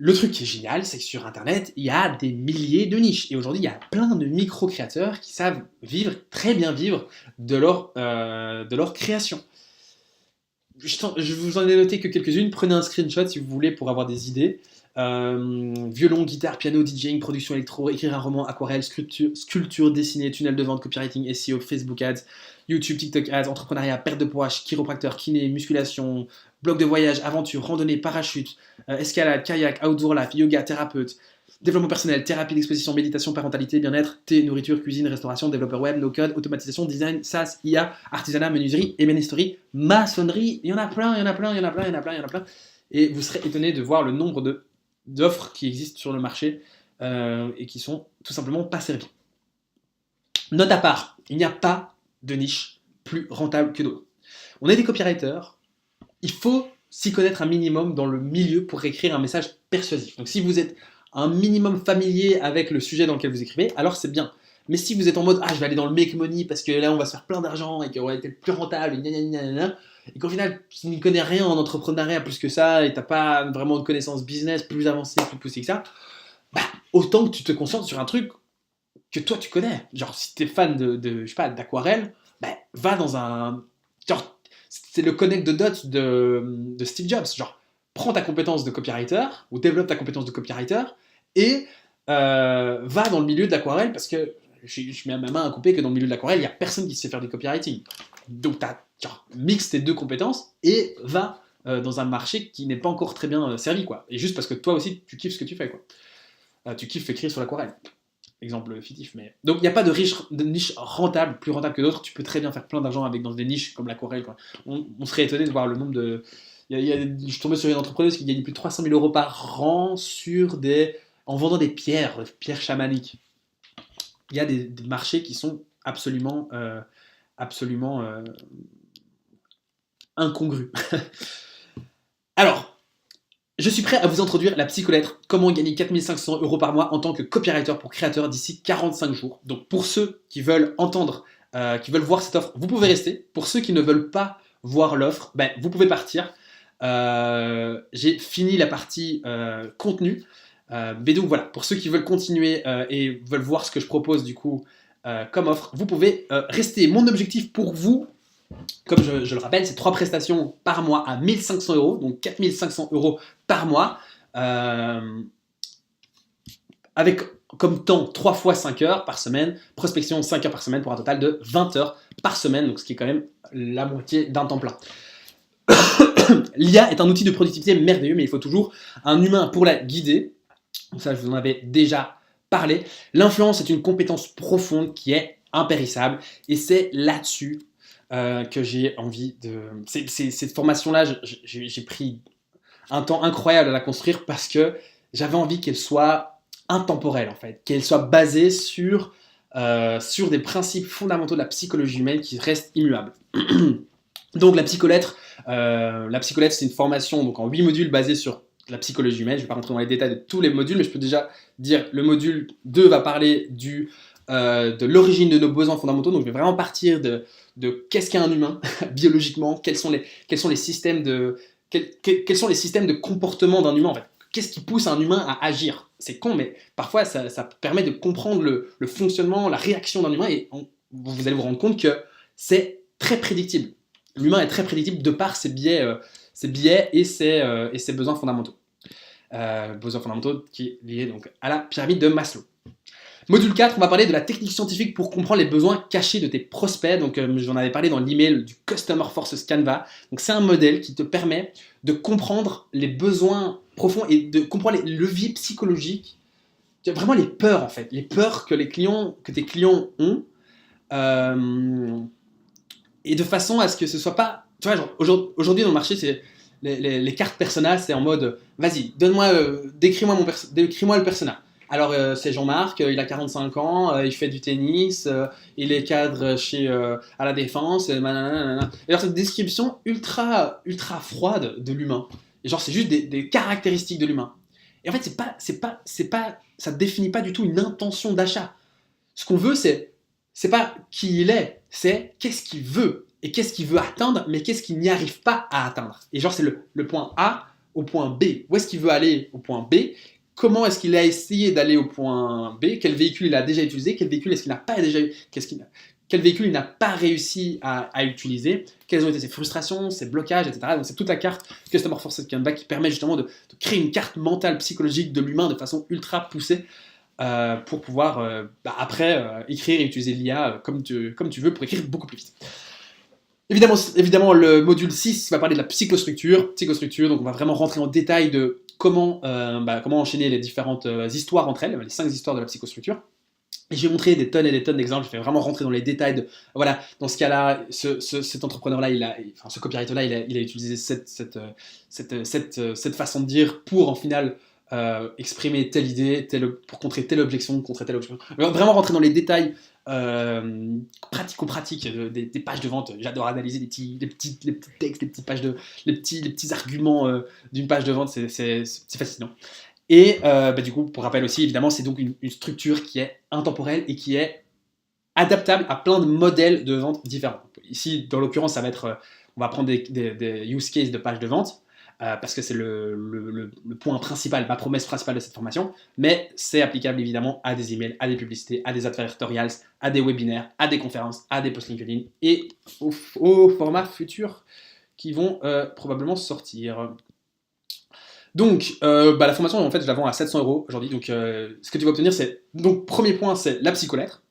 Le truc qui est génial, c'est que sur Internet, il y a des milliers de niches. Et aujourd'hui, il y a plein de micro-créateurs qui savent vivre, très bien vivre, de leur création. Je vous en ai noté que quelques-unes. Prenez un screenshot si vous voulez pour avoir des idées. Violon, guitare, piano, DJing, production électro, écrire un roman, aquarelle, sculpture, dessiner, tunnel de vente, copywriting, SEO, Facebook Ads, YouTube, TikTok Ads, entrepreneuriat, perte de poids, chiropracteur, kiné, musculation, blog de voyage, aventure, randonnée, parachute, escalade, kayak, outdoor life, yoga, thérapeute, développement personnel, thérapie d'exposition, méditation, parentalité, bien-être, thé, nourriture, cuisine, restauration, développeur web, no-code, automatisation, design, SaaS, IA, artisanat, menuiserie, ébénisterie, maçonnerie. Il y en a plein, il y en a plein, il y en a plein, il y en a plein, il y en a plein. Et vous serez étonné de voir le nombre d'offres qui existent sur le marché et qui sont tout simplement pas servies. Note à part, il n'y a pas de niche plus rentable que d'autres. On est des copywriters, il faut s'y connaître un minimum dans le milieu pour écrire un message persuasif. Donc si vous êtes un minimum familier avec le sujet dans lequel vous écrivez, alors c'est bien. Mais si vous êtes en mode, je vais aller dans le make money parce que là on va se faire plein d'argent et qu'on va être le plus rentable, et qu'au final tu n'y connais rien en entrepreneuriat plus que ça et t'as pas vraiment de connaissances business plus avancées, plus poussées que ça, autant que tu te concentres sur un truc que toi tu connais. Genre si t'es fan je sais pas, d'aquarelle, va dans un... Genre, c'est le connect the dots de Steve Jobs. Genre, prends ta compétence de copywriter ou développe ta compétence de copywriter et va dans le milieu de l'aquarelle parce que je mets à ma main à couper que dans le milieu de l'aquarelle, il n'y a personne qui sait faire du copywriting. Donc, mixe tes deux compétences et va dans un marché qui n'est pas encore très bien servi, quoi. Et juste parce que toi aussi, tu kiffes ce que tu fais, quoi. Tu kiffes écrire sur l'aquarelle. Exemple fictif, mais... Donc il n'y a pas de niche rentable, plus rentable que d'autres. Tu peux très bien faire plein d'argent avec dans des niches comme l'aquarelle. On serait étonné de voir le nombre de... Je suis tombé sur une entrepreneuse qui gagne plus de 300 000 € par an en vendant des pierres chamaniques. Il y a des marchés qui sont absolument incongrus. Alors, je suis prêt à vous introduire la psycholettre, comment gagner 4500 € par mois en tant que copywriter pour créateur d'ici 45 jours. Donc pour ceux qui veulent entendre, qui veulent voir cette offre, vous pouvez rester. Pour ceux qui ne veulent pas voir l'offre, vous pouvez partir. J'ai fini la partie contenu. Mais donc voilà, pour ceux qui veulent continuer et veulent voir ce que je propose du coup comme offre, vous pouvez rester. Mon objectif pour vous, comme je le rappelle, c'est 3 prestations par mois à 1500 €, donc 4500 € par mois, avec comme temps 3 fois 5 heures par semaine, prospection 5 heures par semaine pour un total de 20 heures par semaine, donc ce qui est quand même la moitié d'un temps plein. L'IA est un outil de productivité merveilleux, mais il faut toujours un humain pour la guider. Donc ça, je vous en avais déjà parlé. L'influence est une compétence profonde qui est impérissable, et c'est là-dessus que j'ai envie de... Cette formation-là, j'ai pris un temps incroyable à la construire parce que j'avais envie qu'elle soit intemporelle, en fait, qu'elle soit basée sur des principes fondamentaux de la psychologie humaine qui restent immuables. Donc la psycholettre, c'est une formation donc, en 8 modules basée sur la psychologie humaine. Je ne vais pas rentrer dans les détails de tous les modules, mais je peux déjà dire le module 2 va parler de l'origine de nos besoins fondamentaux. Donc je vais vraiment partir de qu'est-ce qu'est un humain biologiquement, quels sont les systèmes quels sont les systèmes de comportement d'un humain en fait. Qu'est-ce qui pousse un humain à agir? C'est con, mais parfois ça permet de comprendre le fonctionnement, la réaction d'un humain, et vous allez vous rendre compte que c'est très prédictible. L'humain est très prédictible de par ses biais et ses besoins fondamentaux. Besoins fondamentaux qui est lié donc à la pyramide de Maslow. Module 4, on va parler de la technique scientifique pour comprendre les besoins cachés de tes prospects. Donc, j'en avais parlé dans l'email du Customer Force Canva. Donc, c'est un modèle qui te permet de comprendre les besoins profonds et de comprendre les leviers psychologiques, vraiment les peurs en fait, les peurs que tes clients ont, et de façon à ce que ce soit pas, tu vois, genre, aujourd'hui dans le marché, c'est les cartes persona, c'est en mode, vas-y, décris-moi le persona. Alors, c'est Jean-Marc, il a 45 ans, il fait du tennis, il est cadre à la Défense, nanana. Et alors, cette description ultra froide de l'humain. Et genre, c'est juste des caractéristiques de l'humain. Et en fait, ça ne définit pas du tout une intention d'achat. Ce qu'on veut, c'est pas qui il est, c'est qu'est-ce qu'il veut. Et qu'est-ce qu'il veut atteindre, mais qu'est-ce qu'il n'y arrive pas à atteindre. Et genre, c'est le point A au point B. Où est-ce qu'il veut aller au point B? Comment est-ce qu'il a essayé d'aller au point B? Quel véhicule il a déjà utilisé? Quel véhicule est-ce qu'il n'a pas déjà eu? Quel véhicule il n'a pas réussi à utiliser? Quelles ont été ses frustrations, ses blocages, etc. Donc c'est toute la carte Customer Force Canva qui permet justement de créer une carte mentale psychologique de l'humain de façon ultra poussée pour pouvoir après écrire et utiliser l'IA comme tu veux pour écrire beaucoup plus vite. Évidemment, le module 6 va parler de la psychostructure, donc on va vraiment rentrer en détail de comment enchaîner les différentes histoires entre elles, les 5 histoires de la psychostructure. Et j'ai montré des tonnes et des tonnes d'exemples, je vais vraiment rentrer dans les détails de, voilà, dans ce cas-là, cet entrepreneur-là, ce copywriter-là, il a utilisé cette façon de dire pour en final exprimer telle idée, pour contrer telle objection, Vraiment rentrer dans les détails pratico-pratiques des pages de vente. J'adore analyser les petits textes, les petits arguments d'une page de vente, c'est fascinant. Et du coup, pour rappel aussi, évidemment, c'est donc une structure qui est intemporelle et qui est adaptable à plein de modèles de vente différents. Ici, dans l'occurrence, ça va être, on va prendre des use cases de pages de vente, parce que c'est le point principal, ma promesse principale de cette formation, mais c'est applicable évidemment à des emails, à des publicités, à des advertorials, à des webinaires, à des conférences, à des posts LinkedIn et au format futur qui vont probablement sortir. Donc, la formation, en fait, je la vends à 700 € aujourd'hui. Donc, ce que tu vas obtenir, c'est... Donc, premier point, c'est la psycholettre.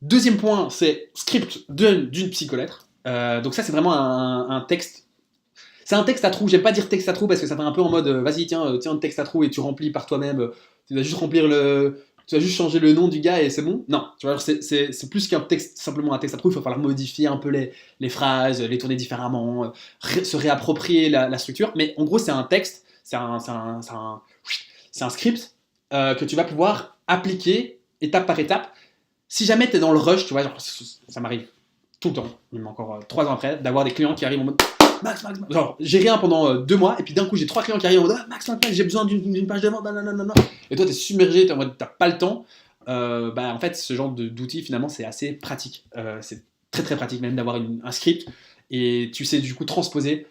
Deuxième point, c'est script d'une psycholettre. Donc ça, c'est vraiment un texte. C'est un texte à trous. J'aime pas dire texte à trous parce que ça fait un peu en mode, vas-y, tiens, un texte à trous et tu remplis par toi-même. Tu vas juste tu vas juste changer le nom du gars et c'est bon. Non, tu vois, c'est plus qu'un texte, simplement un texte à trous. Il va falloir modifier un peu les phrases, les tourner différemment, se réapproprier la structure. Mais en gros, c'est un texte. C'est un script que tu vas pouvoir appliquer étape par étape. Si jamais tu es dans le rush, tu vois, genre, ça m'arrive tout le temps, même encore 3 ans après, d'avoir des clients qui arrivent en mode Max. Genre, j'ai rien pendant 2 mois, et puis d'un coup, j'ai 3 clients qui arrivent en mode Max, j'ai besoin d'une page de vente, nanana. Et toi, tu es submergé, t'as pas le temps. En fait, ce genre d'outil, finalement, c'est assez pratique. C'est très très pratique, même d'avoir un script, et tu sais du coup transposer.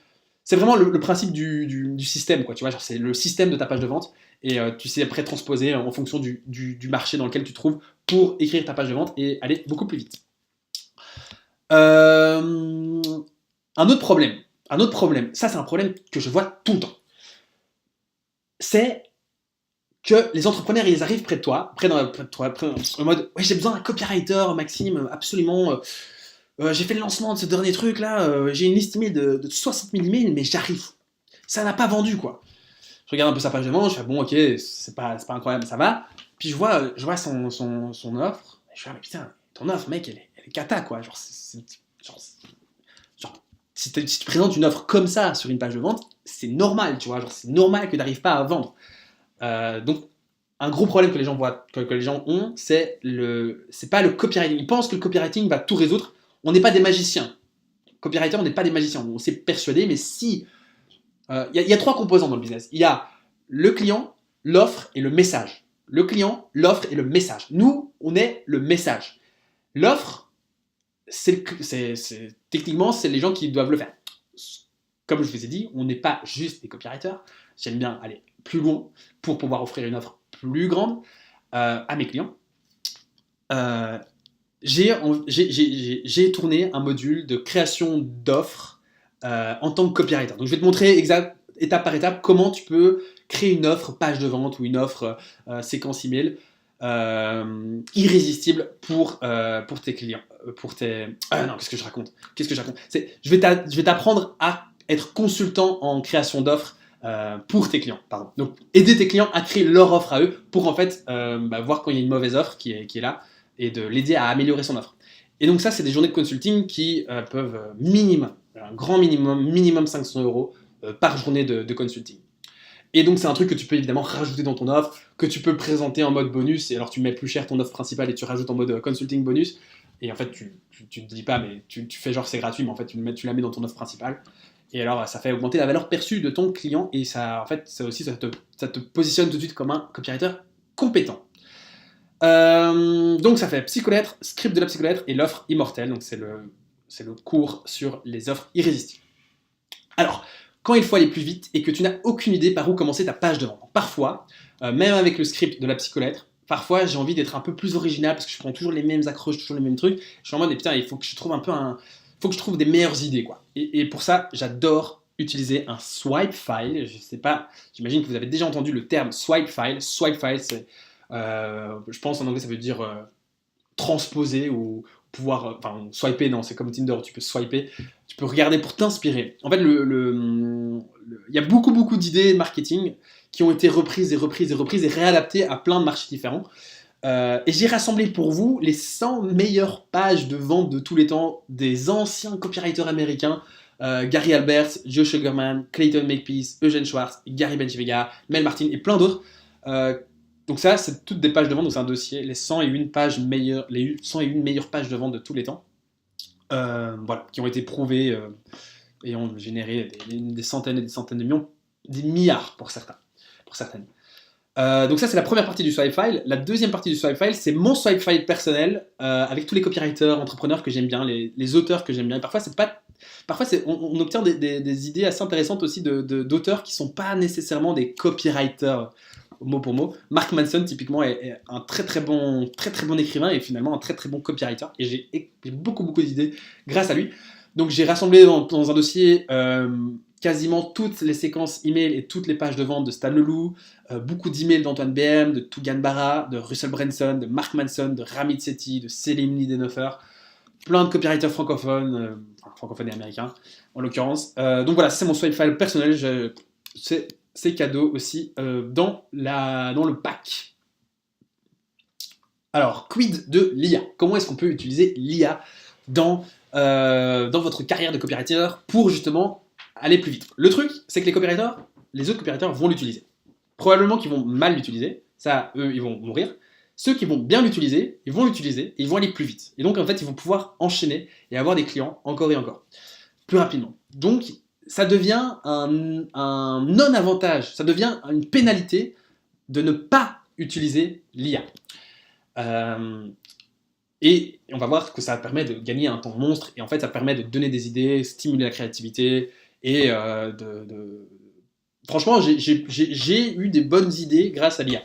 C'est vraiment le principe du système, quoi. Tu vois, genre, c'est le système de ta page de vente, et tu sais après transposer en fonction du marché dans lequel tu te trouves pour écrire ta page de vente et aller beaucoup plus vite. Un autre problème, ça c'est un problème que je vois tout le temps, c'est que les entrepreneurs ils arrivent près de toi, en mode ouais, j'ai besoin d'un copywriter, Maxime, absolument. J'ai fait le lancement de ce dernier truc là, j'ai une liste email de 60 000 emails, mais j'arrive. Ça n'a pas vendu quoi. Je regarde un peu sa page de vente, je fais bon ok, c'est pas incroyable, ça va. Puis je vois son offre, et je fais ah mais putain, ton offre mec, elle est cata quoi. Genre, si tu présentes une offre comme ça sur une page de vente, c'est normal, tu vois, genre c'est normal que tu n'arrives pas à vendre. Donc un gros problème que les gens ont, c'est pas le copywriting. Ils pensent que le copywriting va tout résoudre. On n'est pas des magiciens. Copywriter, on n'est pas des magiciens. On s'est persuadé, mais si il y a 3 composants dans le business. Il y a le client, l'offre et le message. Le client, l'offre et le message. Nous, on est le message. L'offre, techniquement, c'est les gens qui doivent le faire. Comme je vous ai dit, on n'est pas juste des copywriters. J'aime bien aller plus loin pour pouvoir offrir une offre plus grande à mes clients. j'ai tourné un module de création d'offres en tant que copywriter. Donc je vais te montrer étape par étape comment tu peux créer une offre page de vente ou une offre séquence email irrésistible pour tes clients. Non, qu'est-ce que je raconte? Je vais t'apprendre à être consultant en création d'offres pour tes clients. Pardon. Donc aider tes clients à créer leur offre à eux pour en fait voir quand il y a une mauvaise offre qui est là et de l'aider à améliorer son offre. Et donc ça, c'est des journées de consulting qui peuvent un grand minimum 500 euros par journée de consulting. Et donc c'est un truc que tu peux évidemment rajouter dans ton offre, que tu peux présenter en mode bonus, et alors tu mets plus cher ton offre principale et tu rajoutes en mode consulting bonus, et en fait tu ne te dis pas, mais tu fais genre c'est gratuit, mais en fait tu la mets dans ton offre principale, et alors ça fait augmenter la valeur perçue de ton client, et ça, en fait, ça aussi ça te positionne tout de suite comme un copywriter compétent. Donc ça fait psycholettre, script de la psycholettre et l'offre immortelle, donc c'est le cours sur les offres irrésistibles. Alors, quand il faut aller plus vite et que tu n'as aucune idée par où commencer ta page de vente. Parfois, même avec le script de la psycholettre, parfois j'ai envie d'être un peu plus original parce que je prends toujours les mêmes accroches, toujours les mêmes trucs. Je suis en mode, putain, il faut que je trouve faut que je trouve des meilleures idées, quoi. Et pour ça, j'adore utiliser un swipe file. Je sais pas, j'imagine que vous avez déjà entendu le terme swipe file. Swipe file, c'est, je pense en anglais, ça veut dire transposer ou pouvoir, enfin, swiper, non, c'est comme Tinder, tu peux swiper, tu peux regarder pour t'inspirer. En fait, il y a beaucoup d'idées marketing qui ont été reprises et réadaptées à plein de marchés différents. Et j'ai rassemblé pour vous les 100 meilleures pages de vente de tous les temps des anciens copywriters américains. Gary Alberts, Joe Sugarman, Clayton Makepeace, Eugene Schwartz, Gary Benchivega, Mel Martin et plein d'autres. Donc ça, c'est toutes des pages de vente, donc c'est un dossier, les 101 meilleures pages de vente de tous les temps, voilà, qui ont été prouvées et ont généré des centaines et des centaines de millions, des milliards pour certaines. Donc ça, c'est la première partie du swipe file. La deuxième partie du swipe file, c'est mon swipe file personnel avec tous les copywriters, entrepreneurs que j'aime bien, les auteurs que j'aime bien. Et parfois, on obtient des idées assez intéressantes aussi d'auteurs qui ne sont pas nécessairement des copywriters mot pour mot. Mark Manson, typiquement, est un très bon écrivain et finalement un très bon copywriter. Et j'ai beaucoup d'idées grâce à lui. Donc j'ai rassemblé dans un dossier quasiment toutes les séquences email et toutes les pages de vente de Stan Leloup, beaucoup d'emails d'Antoine BM, de Tougan Barra, de Russell Branson, de Mark Manson, de Ramit Sethi, de Selim Nidenhofer, plein de copywriters francophones et américains en l'occurrence. Donc voilà, c'est mon swipe file personnel. C'est cadeau aussi dans le pack. Alors, quid de l'IA? Comment est-ce qu'on peut utiliser l'IA dans votre carrière de copywriter pour justement aller plus vite? Le truc, c'est que les autres copywriters vont l'utiliser. Probablement qu'ils vont mal l'utiliser, ça, eux, ils vont mourir. Ceux qui vont bien l'utiliser, ils vont l'utiliser et ils vont aller plus vite. Et donc, en fait, ils vont pouvoir enchaîner et avoir des clients encore et encore, plus rapidement. Donc, ça devient un non-avantage, ça devient une pénalité de ne pas utiliser l'IA. Et on va voir que ça permet de gagner un temps monstre, et en fait ça permet de donner des idées, stimuler la créativité, et franchement j'ai eu des bonnes idées grâce à l'IA.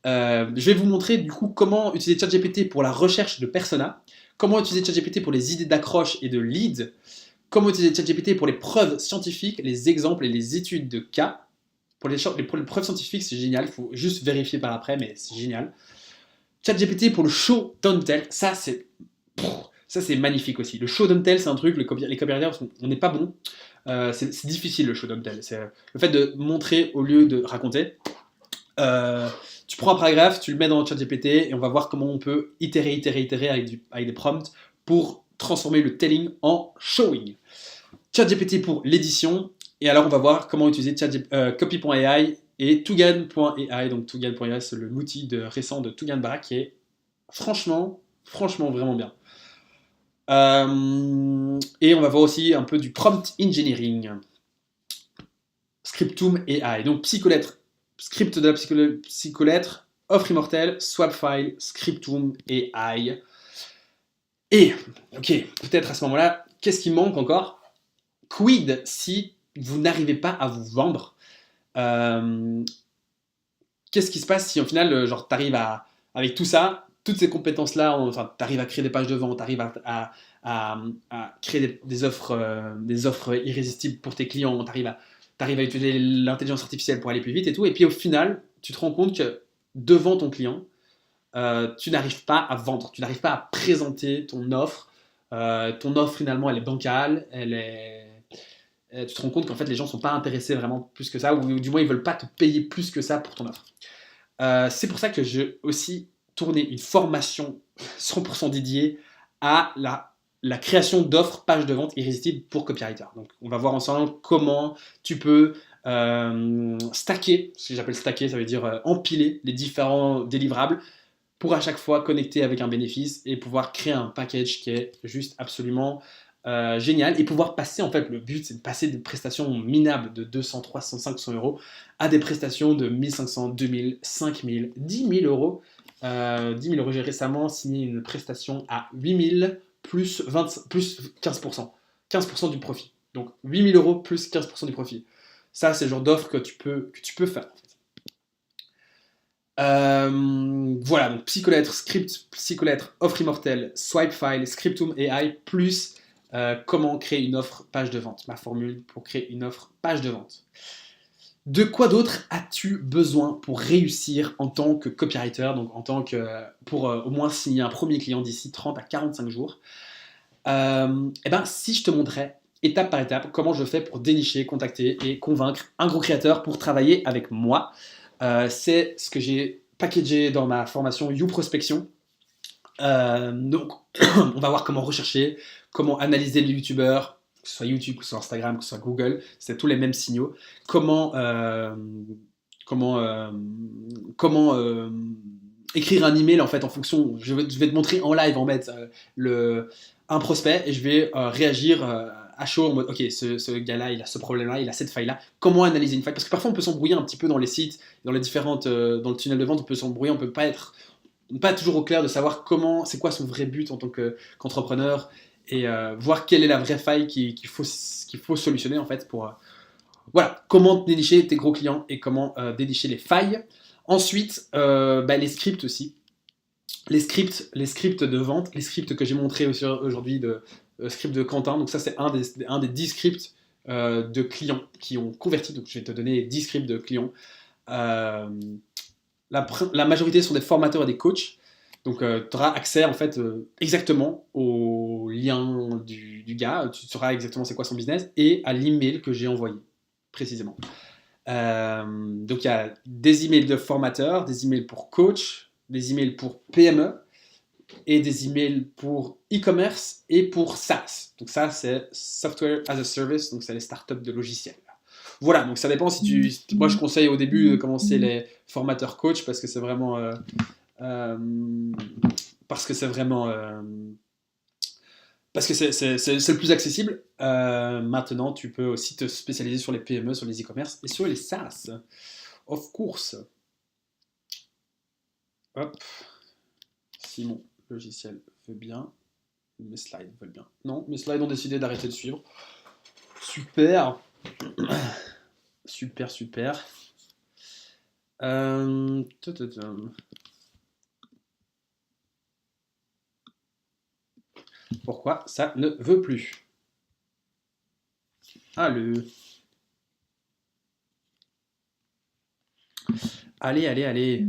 Je vais vous montrer du coup comment utiliser ChatGPT pour la recherche de persona, comment utiliser ChatGPT pour les idées d'accroche et de leads, comment utiliser ChatGPT pour les preuves scientifiques, les exemples et les études de cas. Pour les preuves scientifiques, c'est génial, il faut juste vérifier par après, mais c'est génial. ChatGPT pour le show don't tell, ça c'est magnifique aussi. Le show don't tell, c'est un truc, les copywriters, on n'est pas bon. C'est difficile le show don't tell. C'est le fait de montrer au lieu de raconter. Tu prends un paragraphe, tu le mets dans ChatGPT et on va voir comment on peut itérer avec des prompts pour transformer le telling en showing. ChatGPT pour l'édition, et alors on va voir comment utiliser copy.ai et Tougan.ai. Donc Tougan.ai, c'est l'outil récent de Tougan Barra qui est franchement vraiment bien. Et on va voir aussi un peu du prompt engineering. Scriptum AI, donc psycholettre, script de la psycholettre, offre immortelle, swap file, Scriptum AI. Et, ok, peut-être à ce moment-là, qu'est-ce qui manque encore? Quid si vous n'arrivez pas à vous vendre? Qu'est-ce qui se passe si au final, genre, t'arrives avec tout ça, toutes ces compétences-là, enfin, tu arrives à créer des pages de vente, tu arrives à créer des offres irrésistibles pour tes clients, tu arrives à utiliser l'intelligence artificielle pour aller plus vite et tout. Et puis au final, tu te rends compte que devant ton client, tu n'arrives pas à vendre, tu n'arrives pas à présenter ton offre. Ton offre finalement, elle est bancale, tu te rends compte qu'en fait les gens ne sont pas intéressés vraiment plus que ça, ou du moins ils ne veulent pas te payer plus que ça pour ton offre. C'est pour ça que j'ai aussi tourné une formation 100% dédiée à la création d'offres pages de vente irrésistibles pour copywriter. Donc on va voir ensemble comment tu peux stacker, ce que j'appelle stacker, ça veut dire empiler les différents délivrables pour à chaque fois connecter avec un bénéfice et pouvoir créer un package qui est juste absolument génial et pouvoir passer, en fait, le but c'est de passer des prestations minables de 200, 300, 500 euros à des prestations de 1500, 2000, 5000, 10 000 euros. 10 000 euros, j'ai récemment signé une prestation à 8000 plus, 20, plus 15%. 15% du profit. Donc 8000 euros plus 15% du profit. Ça, c'est le genre d'offre que tu peux faire. Voilà, donc psycholettre, script, psycholettre, offre immortelle, swipe file, scriptum AI, plus comment créer une offre page de vente. Ma formule pour créer une offre page de vente. De quoi d'autre as-tu besoin pour réussir en tant que copywriter, donc pour au moins signer un premier client d'ici 30 à 45 jours? Et ben, si je te montrais étape par étape comment je fais pour dénicher, contacter et convaincre un gros créateur pour travailler avec moi. C'est ce que j'ai packagé dans ma formation You Prospection. Donc, on va voir comment rechercher, comment analyser les youtubeurs, que ce soit YouTube, que ce soit Instagram, que ce soit Google, c'est tous les mêmes signaux. Comment écrire un email en fait en fonction. Je vais te montrer en live en fait un prospect et je vais réagir à chaud en mode ok, ce gars-là, il a ce problème-là, il a cette faille-là. Comment analyser une faille? Parce que parfois on peut s'embrouiller un petit peu dans les sites, dans les différentes, dans le tunnel de vente, on peut s'embrouiller, on peut pas être toujours au clair de savoir c'est quoi son vrai but en tant qu'entrepreneur et voir quelle est la vraie faille qu'il faut solutionner en fait pour voilà, comment dénicher tes gros clients et comment dénicher les failles. Ensuite, les scripts aussi. Les scripts de vente, les scripts que j'ai montrés aujourd'hui de script de Quentin. Donc ça, c'est un des 10 scripts de clients qui ont converti. Donc je vais te donner 10 scripts de clients. La majorité sont des formateurs et des coachs. Donc tu auras accès en fait exactement au lien du gars. Tu sauras exactement c'est quoi son business et à l'email que j'ai envoyé précisément. Donc il y a des emails de formateurs, des emails pour coach, des emails pour PME et des emails pour e-commerce et pour SaaS. Donc ça c'est Software as a Service, donc c'est les startups de logiciels. Voilà, donc ça dépend moi je conseille au début de commencer les formateurs coach parce que c'est vraiment parce que c'est le plus accessible. Maintenant, tu peux aussi te spécialiser sur les PME, sur les e-commerce et sur les SaaS. Of course. Hop. Si mon logiciel veut bien, mes slides veulent bien. Non, mes slides ont décidé d'arrêter de suivre. Super. Super, super. Pourquoi ça ne veut plus? Allez, allez.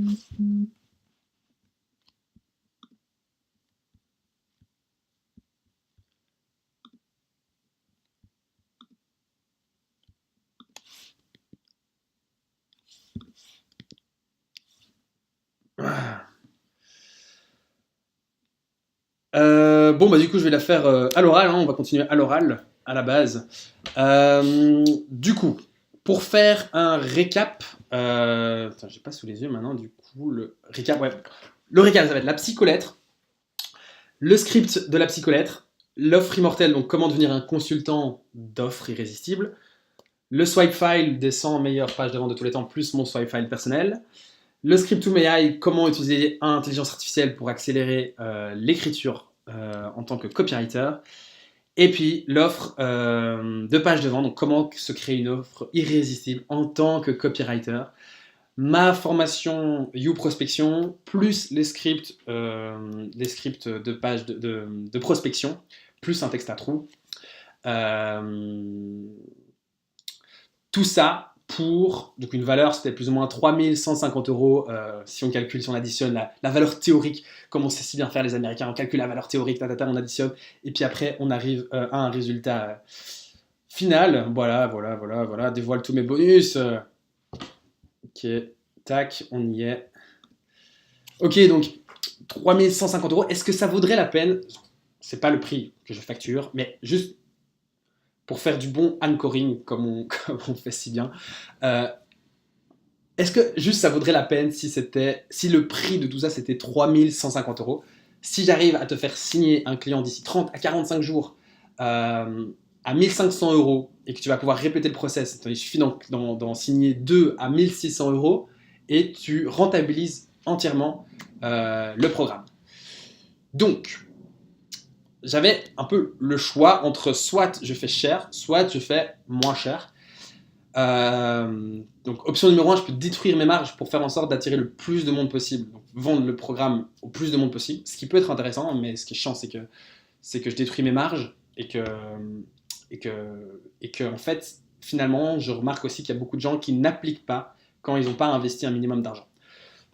Bon, bah du coup, je vais la faire à l'oral, hein, on va continuer à l'oral, à la base. Du coup, pour faire un récap, j'ai pas sous les yeux maintenant, du coup, le récap, ouais. Le récap, ça va être la psycholettre, le script de la psycholettre, l'offre immortelle, donc comment devenir un consultant d'offres irrésistibles, le swipe file des 100 meilleures pages de vente de tous les temps, plus mon swipe file personnel, le Scriptum AI, comment utiliser l'intelligence artificielle pour accélérer l'écriture en tant que copywriter. Et puis l'offre de page de vente, donc comment se créer une offre irrésistible en tant que copywriter. ma formation You Prospection, plus les scripts de pages de prospection, plus un texte à trous. Tout ça pour donc une valeur, c'était plus ou moins 3150 euros si on calcule, si on additionne la valeur théorique, comme on sait si bien faire les Américains, on calcule la valeur théorique, on additionne, et puis après on arrive à un résultat final. Voilà, dévoile tous mes bonus. Ok, tac, on y est. Ok, donc 3150 euros, est-ce que ça vaudrait la peine? C'est pas le prix que je facture, mais juste pour faire du bon anchoring, comme on fait si bien. Est-ce que juste ça vaudrait la peine si le prix de tout ça c'était 3150 euros? Si j'arrive à te faire signer un client d'ici 30 à 45 jours à 1500 euros et que tu vas pouvoir répéter le process, il suffit d'en signer 2 à 1600 euros et tu rentabilises entièrement le programme. Donc, j'avais un peu le choix entre soit je fais cher, soit je fais moins cher. Donc option numéro 1, je peux détruire mes marges pour faire en sorte d'attirer le plus de monde possible, donc vendre le programme au plus de monde possible, ce qui peut être intéressant, mais ce qui est chiant, c'est que je détruis mes marges et que en fait, finalement, je remarque aussi qu'il y a beaucoup de gens qui n'appliquent pas quand ils n'ont pas investi un minimum d'argent.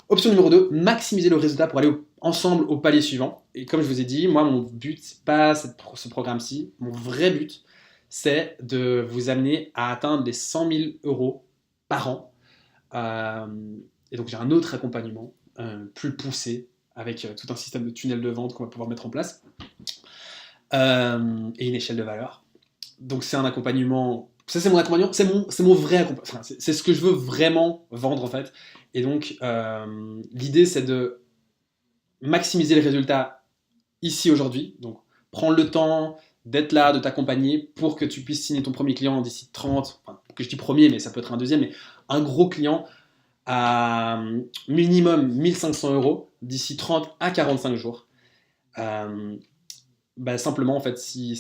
Option numéro 2, maximiser le résultat pour aller ensemble au palier suivant. Et comme je vous ai dit, moi, mon but, c'est pas ce programme-ci. Mon vrai but, c'est de vous amener à atteindre les 100 000 euros par an. Et donc, j'ai un autre accompagnement plus poussé avec tout un système de tunnel de vente qu'on va pouvoir mettre en place et une échelle de valeur. Donc, c'est un accompagnement. Ça, c'est mon accompagnement, c'est mon vrai accompagnement. Enfin, c'est ce que je veux vraiment vendre, en fait. Et donc, l'idée, c'est de maximiser les résultats ici, aujourd'hui. Donc, prendre le temps d'être là, de t'accompagner pour que tu puisses signer ton premier client d'ici 30, enfin, que je dis premier, mais ça peut être un deuxième, mais un gros client à minimum 1500 euros d'ici 30 à 45 jours. Simplement, en fait, si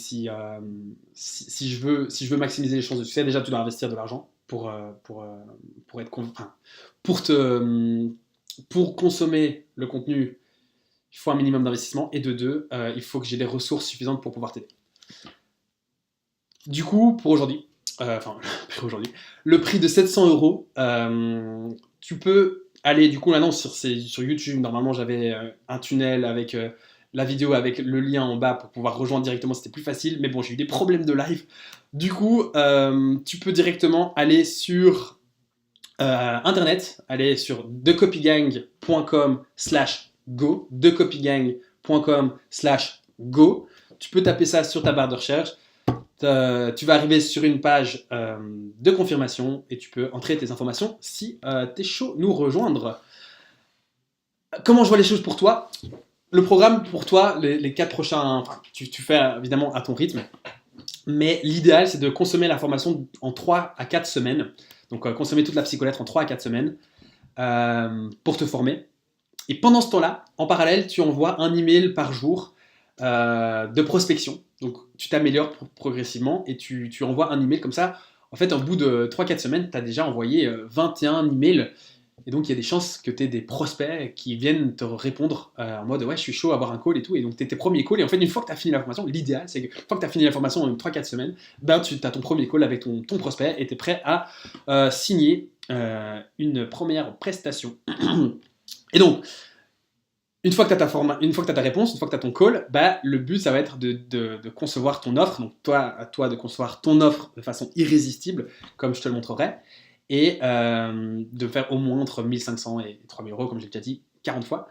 je veux maximiser les chances de succès, déjà, tu dois investir de l'argent pour consommer le contenu. Il faut un minimum d'investissement, et de deux, il faut que j'ai des ressources suffisantes pour pouvoir t'aider. Du coup, pour aujourd'hui, le prix de 700 euros, tu peux aller, du coup, maintenant sur YouTube. Normalement, j'avais un tunnel avec la vidéo avec le lien en bas pour pouvoir rejoindre directement, c'était plus facile, mais bon, j'ai eu des problèmes de live. Du coup, tu peux directement aller sur internet, aller sur thecopygang.com/go, thecopygang.com/go. Tu peux taper ça sur ta barre de recherche. Tu vas arriver sur une page de confirmation et tu peux entrer tes informations si tu es chaud nous rejoindre. Comment je vois les choses pour toi? Le programme pour toi, les 4 prochains, tu fais évidemment à ton rythme, mais l'idéal c'est de consommer la formation en 3 à 4 semaines. Donc consommer toute la psycholettre en 3 à 4 semaines pour te former. Et pendant ce temps-là, en parallèle, tu envoies un email par jour de prospection. Donc tu t'améliores progressivement et tu envoies un email comme ça. En fait, au bout de 3-4 semaines, tu as déjà envoyé 21 emails. Et donc il y a des chances que tu aies des prospects qui viennent te répondre en mode ouais, je suis chaud à avoir un call et tout. Et donc tu es tes premiers calls. Et en fait, une fois que tu as fini la formation, l'idéal c'est que une fois que tu as fini la formation en 3-4 semaines, tu as ton premier call avec ton prospect et tu es prêt à signer une première prestation. Et donc, une fois que tu as ta réponse, une fois que tu as ton call, le but, ça va être de concevoir ton offre. Donc, à toi de concevoir ton offre de façon irrésistible, comme je te le montrerai, et de faire au moins entre 1500 et 3000 euros, comme j'ai déjà dit 40 fois.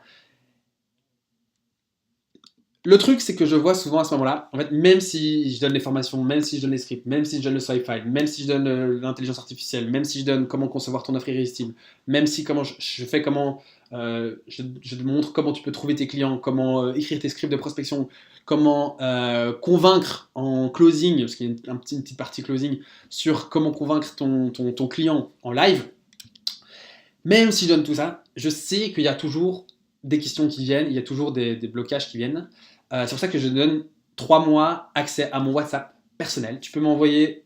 Le truc, c'est que je vois souvent à ce moment-là, en fait, même si je donne les formations, même si je donne les scripts, même si je donne le sci-fi, même si je donne l'intelligence artificielle, même si je donne comment concevoir ton offre irrésistible, même si je te montre comment tu peux trouver tes clients, comment écrire tes scripts de prospection, comment convaincre en closing, parce qu'il y a une petite partie closing, sur comment convaincre ton client en live. Même si je donne tout ça, je sais qu'il y a toujours des questions qui viennent, il y a toujours des blocages qui viennent. C'est pour ça que je donne 3 mois accès à mon WhatsApp personnel. Tu peux m'envoyer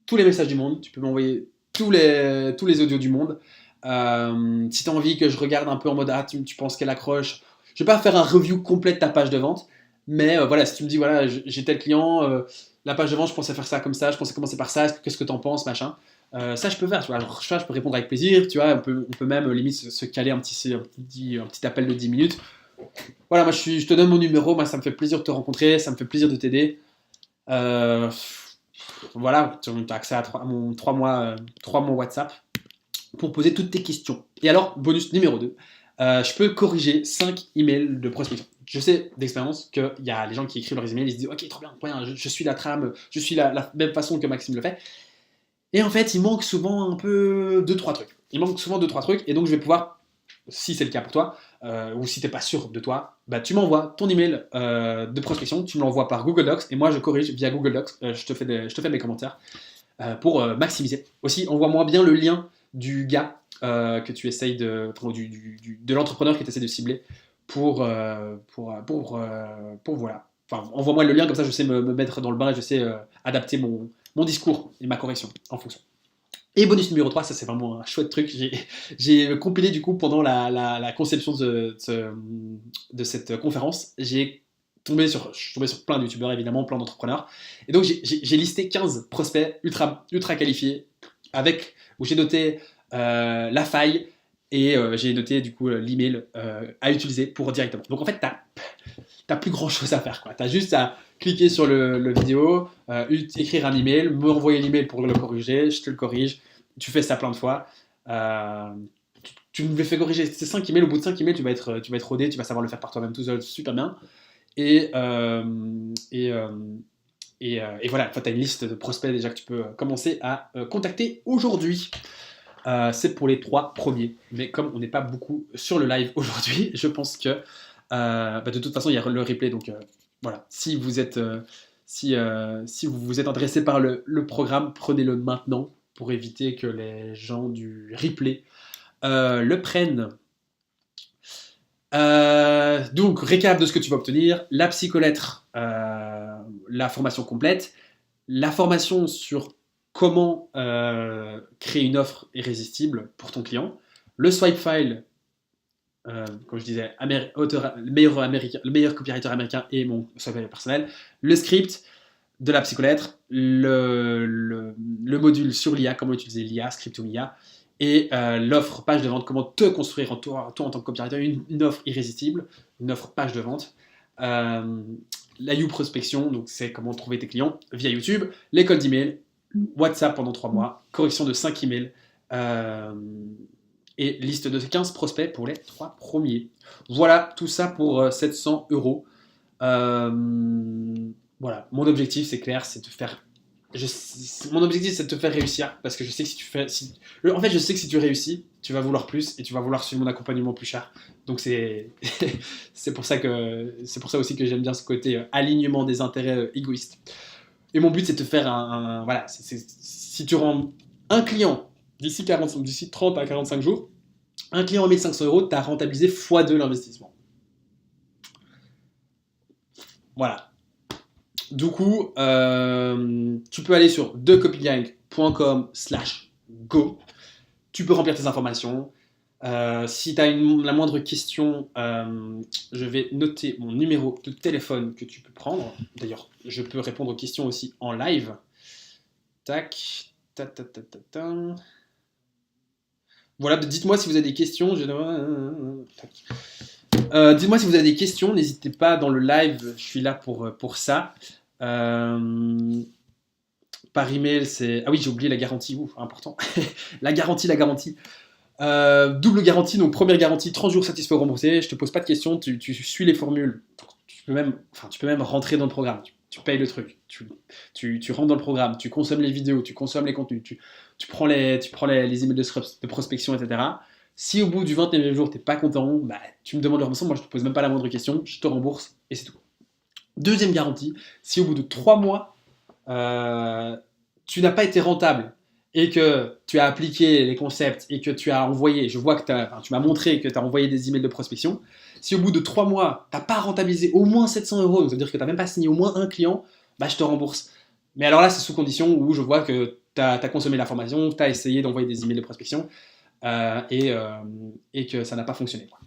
tous les messages du monde, tu peux m'envoyer tous les audios du monde. Si tu as envie que je regarde un peu en mode, ah, tu penses qu'elle accroche, je vais pas faire un review complet de ta page de vente, mais voilà, si tu me dis, voilà, j'ai tel client, la page de vente, je pensais faire ça comme ça, je pensais commencer par ça, qu'est-ce que tu en penses, machin. Ça, je peux faire, tu vois. Alors, ça, je peux répondre avec plaisir, tu vois. On peut même limite se caler un petit appel de 10 minutes. Voilà, moi, je te donne mon numéro, moi, ça me fait plaisir de te rencontrer, ça me fait plaisir de t'aider. Euh, voilà, tu as accès à mon 3 mois, 3 mois WhatsApp pour poser toutes tes questions. Et alors, bonus numéro 2, je peux corriger 5 emails de prospection. Je sais d'expérience qu'il y a les gens qui écrivent leurs emails, ils se disent ok, trop bien, je suis la trame, je suis la même façon que Maxime le fait. Et en fait, il manque souvent un peu 2-3 trucs. Il manque souvent 2-3 trucs, et donc je vais pouvoir, si c'est le cas pour toi, ou si t'es pas sûr de toi, bah tu m'envoies ton email de prospection, tu me l'envoies par Google Docs, et moi je corrige via Google Docs, je te fais mes commentaires pour maximiser. Aussi, envoie-moi bien le lien du gars que tu essayes de l'entrepreneur que tu essaies de cibler pour voilà. Enfin, envoie-moi le lien, comme ça je sais me mettre dans le bain et je sais adapter mon discours et ma correction en fonction. Et bonus numéro 3, ça c'est vraiment un chouette truc. J'ai compilé du coup pendant la conception de cette conférence, je suis tombé sur plein de youtubeurs évidemment, plein d'entrepreneurs. Et donc j'ai listé 15 prospects ultra qualifiés où j'ai noté la faille et j'ai noté du coup l'email à utiliser pour directement. Donc en fait, t'as plus grand chose à faire, quoi. T'as juste à cliquer sur le vidéo, écrire un email, me envoyer l'email pour le corriger, je te le corrige. Tu fais ça plein de fois. Tu me fais corriger ces 5 emails. Au bout de 5 emails, tu vas être rodé, tu vas savoir le faire par toi-même tout seul, super bien. Et voilà, tu as une liste de prospects déjà que tu peux commencer à contacter aujourd'hui. C'est pour les 3 premiers. Mais comme on n'est pas beaucoup sur le live aujourd'hui, je pense que de toute façon, il y a le replay. Donc voilà, si vous vous êtes intéressé par le programme, prenez-le maintenant pour éviter que les gens du replay le prennent. Donc, récap de ce que tu vas obtenir. La psycholettre, la formation complète, la formation sur comment créer une offre irrésistible pour ton client, le swipe file, comme je disais, le meilleur copywriter américain et mon swipe file personnel, le script de la psycholettre, le module sur l'IA, comment utiliser l'IA, script ou l'IA, et l'offre page de vente, comment te construire toi en tant que copywriter une offre irrésistible, une offre page de vente. La You prospection, donc c'est comment trouver tes clients via YouTube, l'école d'email, WhatsApp pendant 3 mois, correction de 5 emails, et liste de 15 prospects pour les 3 premiers. Voilà, tout ça pour 700 €. Voilà, mon objectif c'est clair, c'est de faire. Mon objectif c'est de te faire réussir parce que je sais que en fait je sais que si tu réussis, tu vas vouloir plus et tu vas vouloir suivre mon accompagnement plus cher. Donc c'est pour ça aussi que j'aime bien ce côté alignement des intérêts égoïstes. Et mon but c'est de te faire voilà, si tu rends un client d'ici 30 à 45 jours, un client à 1500 €, tu as rentabilisé x2 l'investissement. Voilà. Du coup, tu peux aller sur thecopygang.com/go. Tu peux remplir tes informations. Si tu as la moindre question, je vais noter mon numéro de téléphone que tu peux prendre. D'ailleurs, je peux répondre aux questions aussi en live. Tac. Voilà, dites-moi si vous avez des questions. Dites-moi si vous avez des questions, n'hésitez pas dans le live, je suis là pour ça. Par email, c'est... Ah oui, j'ai oublié la garantie, important. la garantie. Double garantie, donc première garantie, 30 jours satisfait ou remboursé, je te pose pas de questions, tu suis les formules. Tu peux même rentrer dans le programme, tu payes le truc, tu rentres dans le programme, tu consommes les vidéos, tu consommes les contenus, tu prends les emails de prospection, etc. Si au bout du 29e jour, t'es pas content, bah, tu me demandes le remboursement, moi je te pose même pas la moindre question, je te rembourse et c'est tout. Deuxième garantie, si au bout de 3 mois, tu n'as pas été rentable et que tu as appliqué les concepts et que tu as envoyé, je vois que tu m'as montré que tu as envoyé des emails de prospection, si au bout de 3 mois, tu n'as pas rentabilisé au moins 700 €, donc ça veut dire que tu n'as même pas signé au moins un client, bah, je te rembourse. Mais alors là, c'est sous condition où je vois que tu as consommé la formation, tu as essayé d'envoyer des emails de prospection. et que ça n'a pas fonctionné, quoi.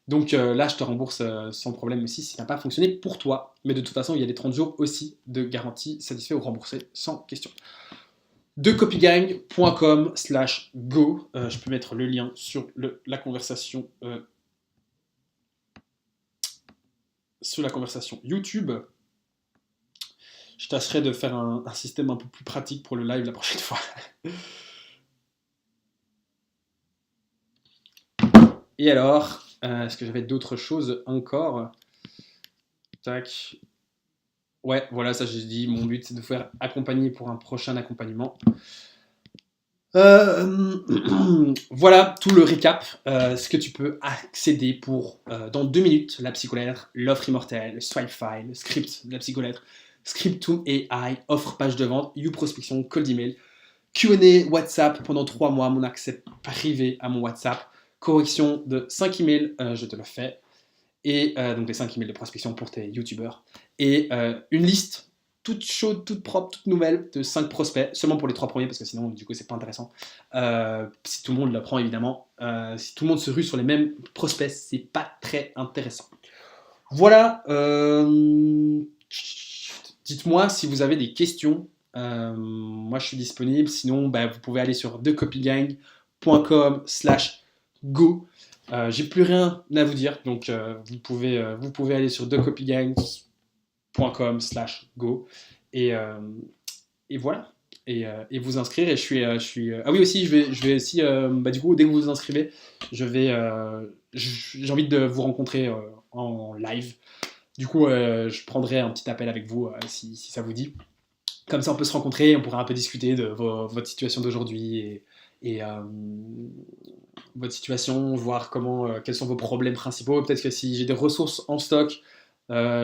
Donc là, je te rembourse sans problème aussi si ça n'a pas fonctionné pour toi. Mais de toute façon, il y a les 30 jours aussi de garantie satisfait ou remboursé sans question. Decopygang.com/go. Je peux mettre le lien sur la conversation YouTube. Je tâcherai de faire un système un peu plus pratique pour le live la prochaine fois. Et alors, est-ce que j'avais d'autres choses encore? Tac. Ouais, voilà, ça j'ai dit. Mon but, c'est de faire accompagner pour un prochain accompagnement. Voilà tout le récap. Ce que tu peux accéder pour, dans 2 minutes, la psycholettre, l'offre immortelle, le swipe file, le script de la psycholettre, Scriptum AI, offre page de vente, prospection, cold email, Q&A WhatsApp pendant 3 mois, mon accès privé à mon WhatsApp, correction de 5 emails, je te le fais, et donc les 5 emails de prospection pour tes youtubeurs, et une liste toute chaude, toute propre, toute nouvelle de 5 prospects, seulement pour les 3 premiers, parce que sinon, du coup, c'est pas intéressant. Si tout le monde le prend, évidemment. Si tout le monde se rue sur les mêmes prospects, c'est pas très intéressant. Voilà. Dites-moi si vous avez des questions. Moi, je suis disponible. Sinon, vous pouvez aller sur decopygang.com/go. J'ai plus rien à vous dire, donc vous pouvez aller sur decopygang.com/go et voilà, et vous inscrire. Et je suis ah oui, aussi, je vais aussi du coup, dès que vous vous inscrivez, j'ai envie de vous rencontrer en live. Du coup, je prendrai un petit appel avec vous si ça vous dit. Comme ça, on peut se rencontrer, on pourra un peu discuter de votre situation d'aujourd'hui et votre situation, voir quels sont vos problèmes principaux. Peut-être que si j'ai des ressources en stock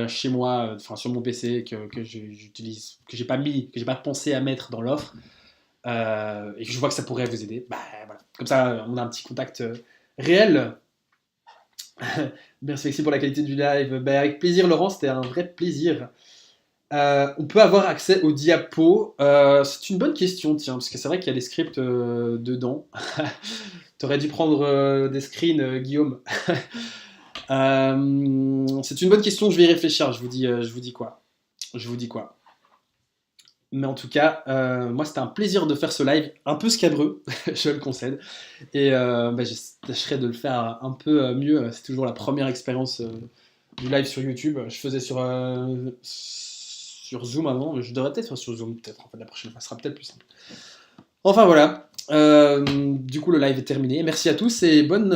chez moi, sur mon PC que j'utilise, que j'ai pas pensé à mettre dans l'offre, et que je vois que ça pourrait vous aider, voilà. Comme ça, on a un petit contact réel. Merci Alexis pour la qualité du live. Avec plaisir, Laurent, c'était un vrai plaisir. On peut avoir accès aux diapos. C'est une bonne question, tiens, parce que c'est vrai qu'il y a des scripts dedans. T'aurais dû prendre des screens, Guillaume. C'est une bonne question, je vais y réfléchir. Je vous dis quoi. Mais en tout cas, moi, c'était un plaisir de faire ce live un peu scabreux, je le concède. Et j'essaierai de le faire un peu mieux. C'est toujours la première expérience du live sur YouTube. Je faisais sur Zoom avant, mais je devrais peut-être faire sur Zoom, peut-être. En fait, la prochaine fois, ce sera peut-être plus simple. Enfin, voilà. Du coup, le live est terminé. Merci à tous et bonne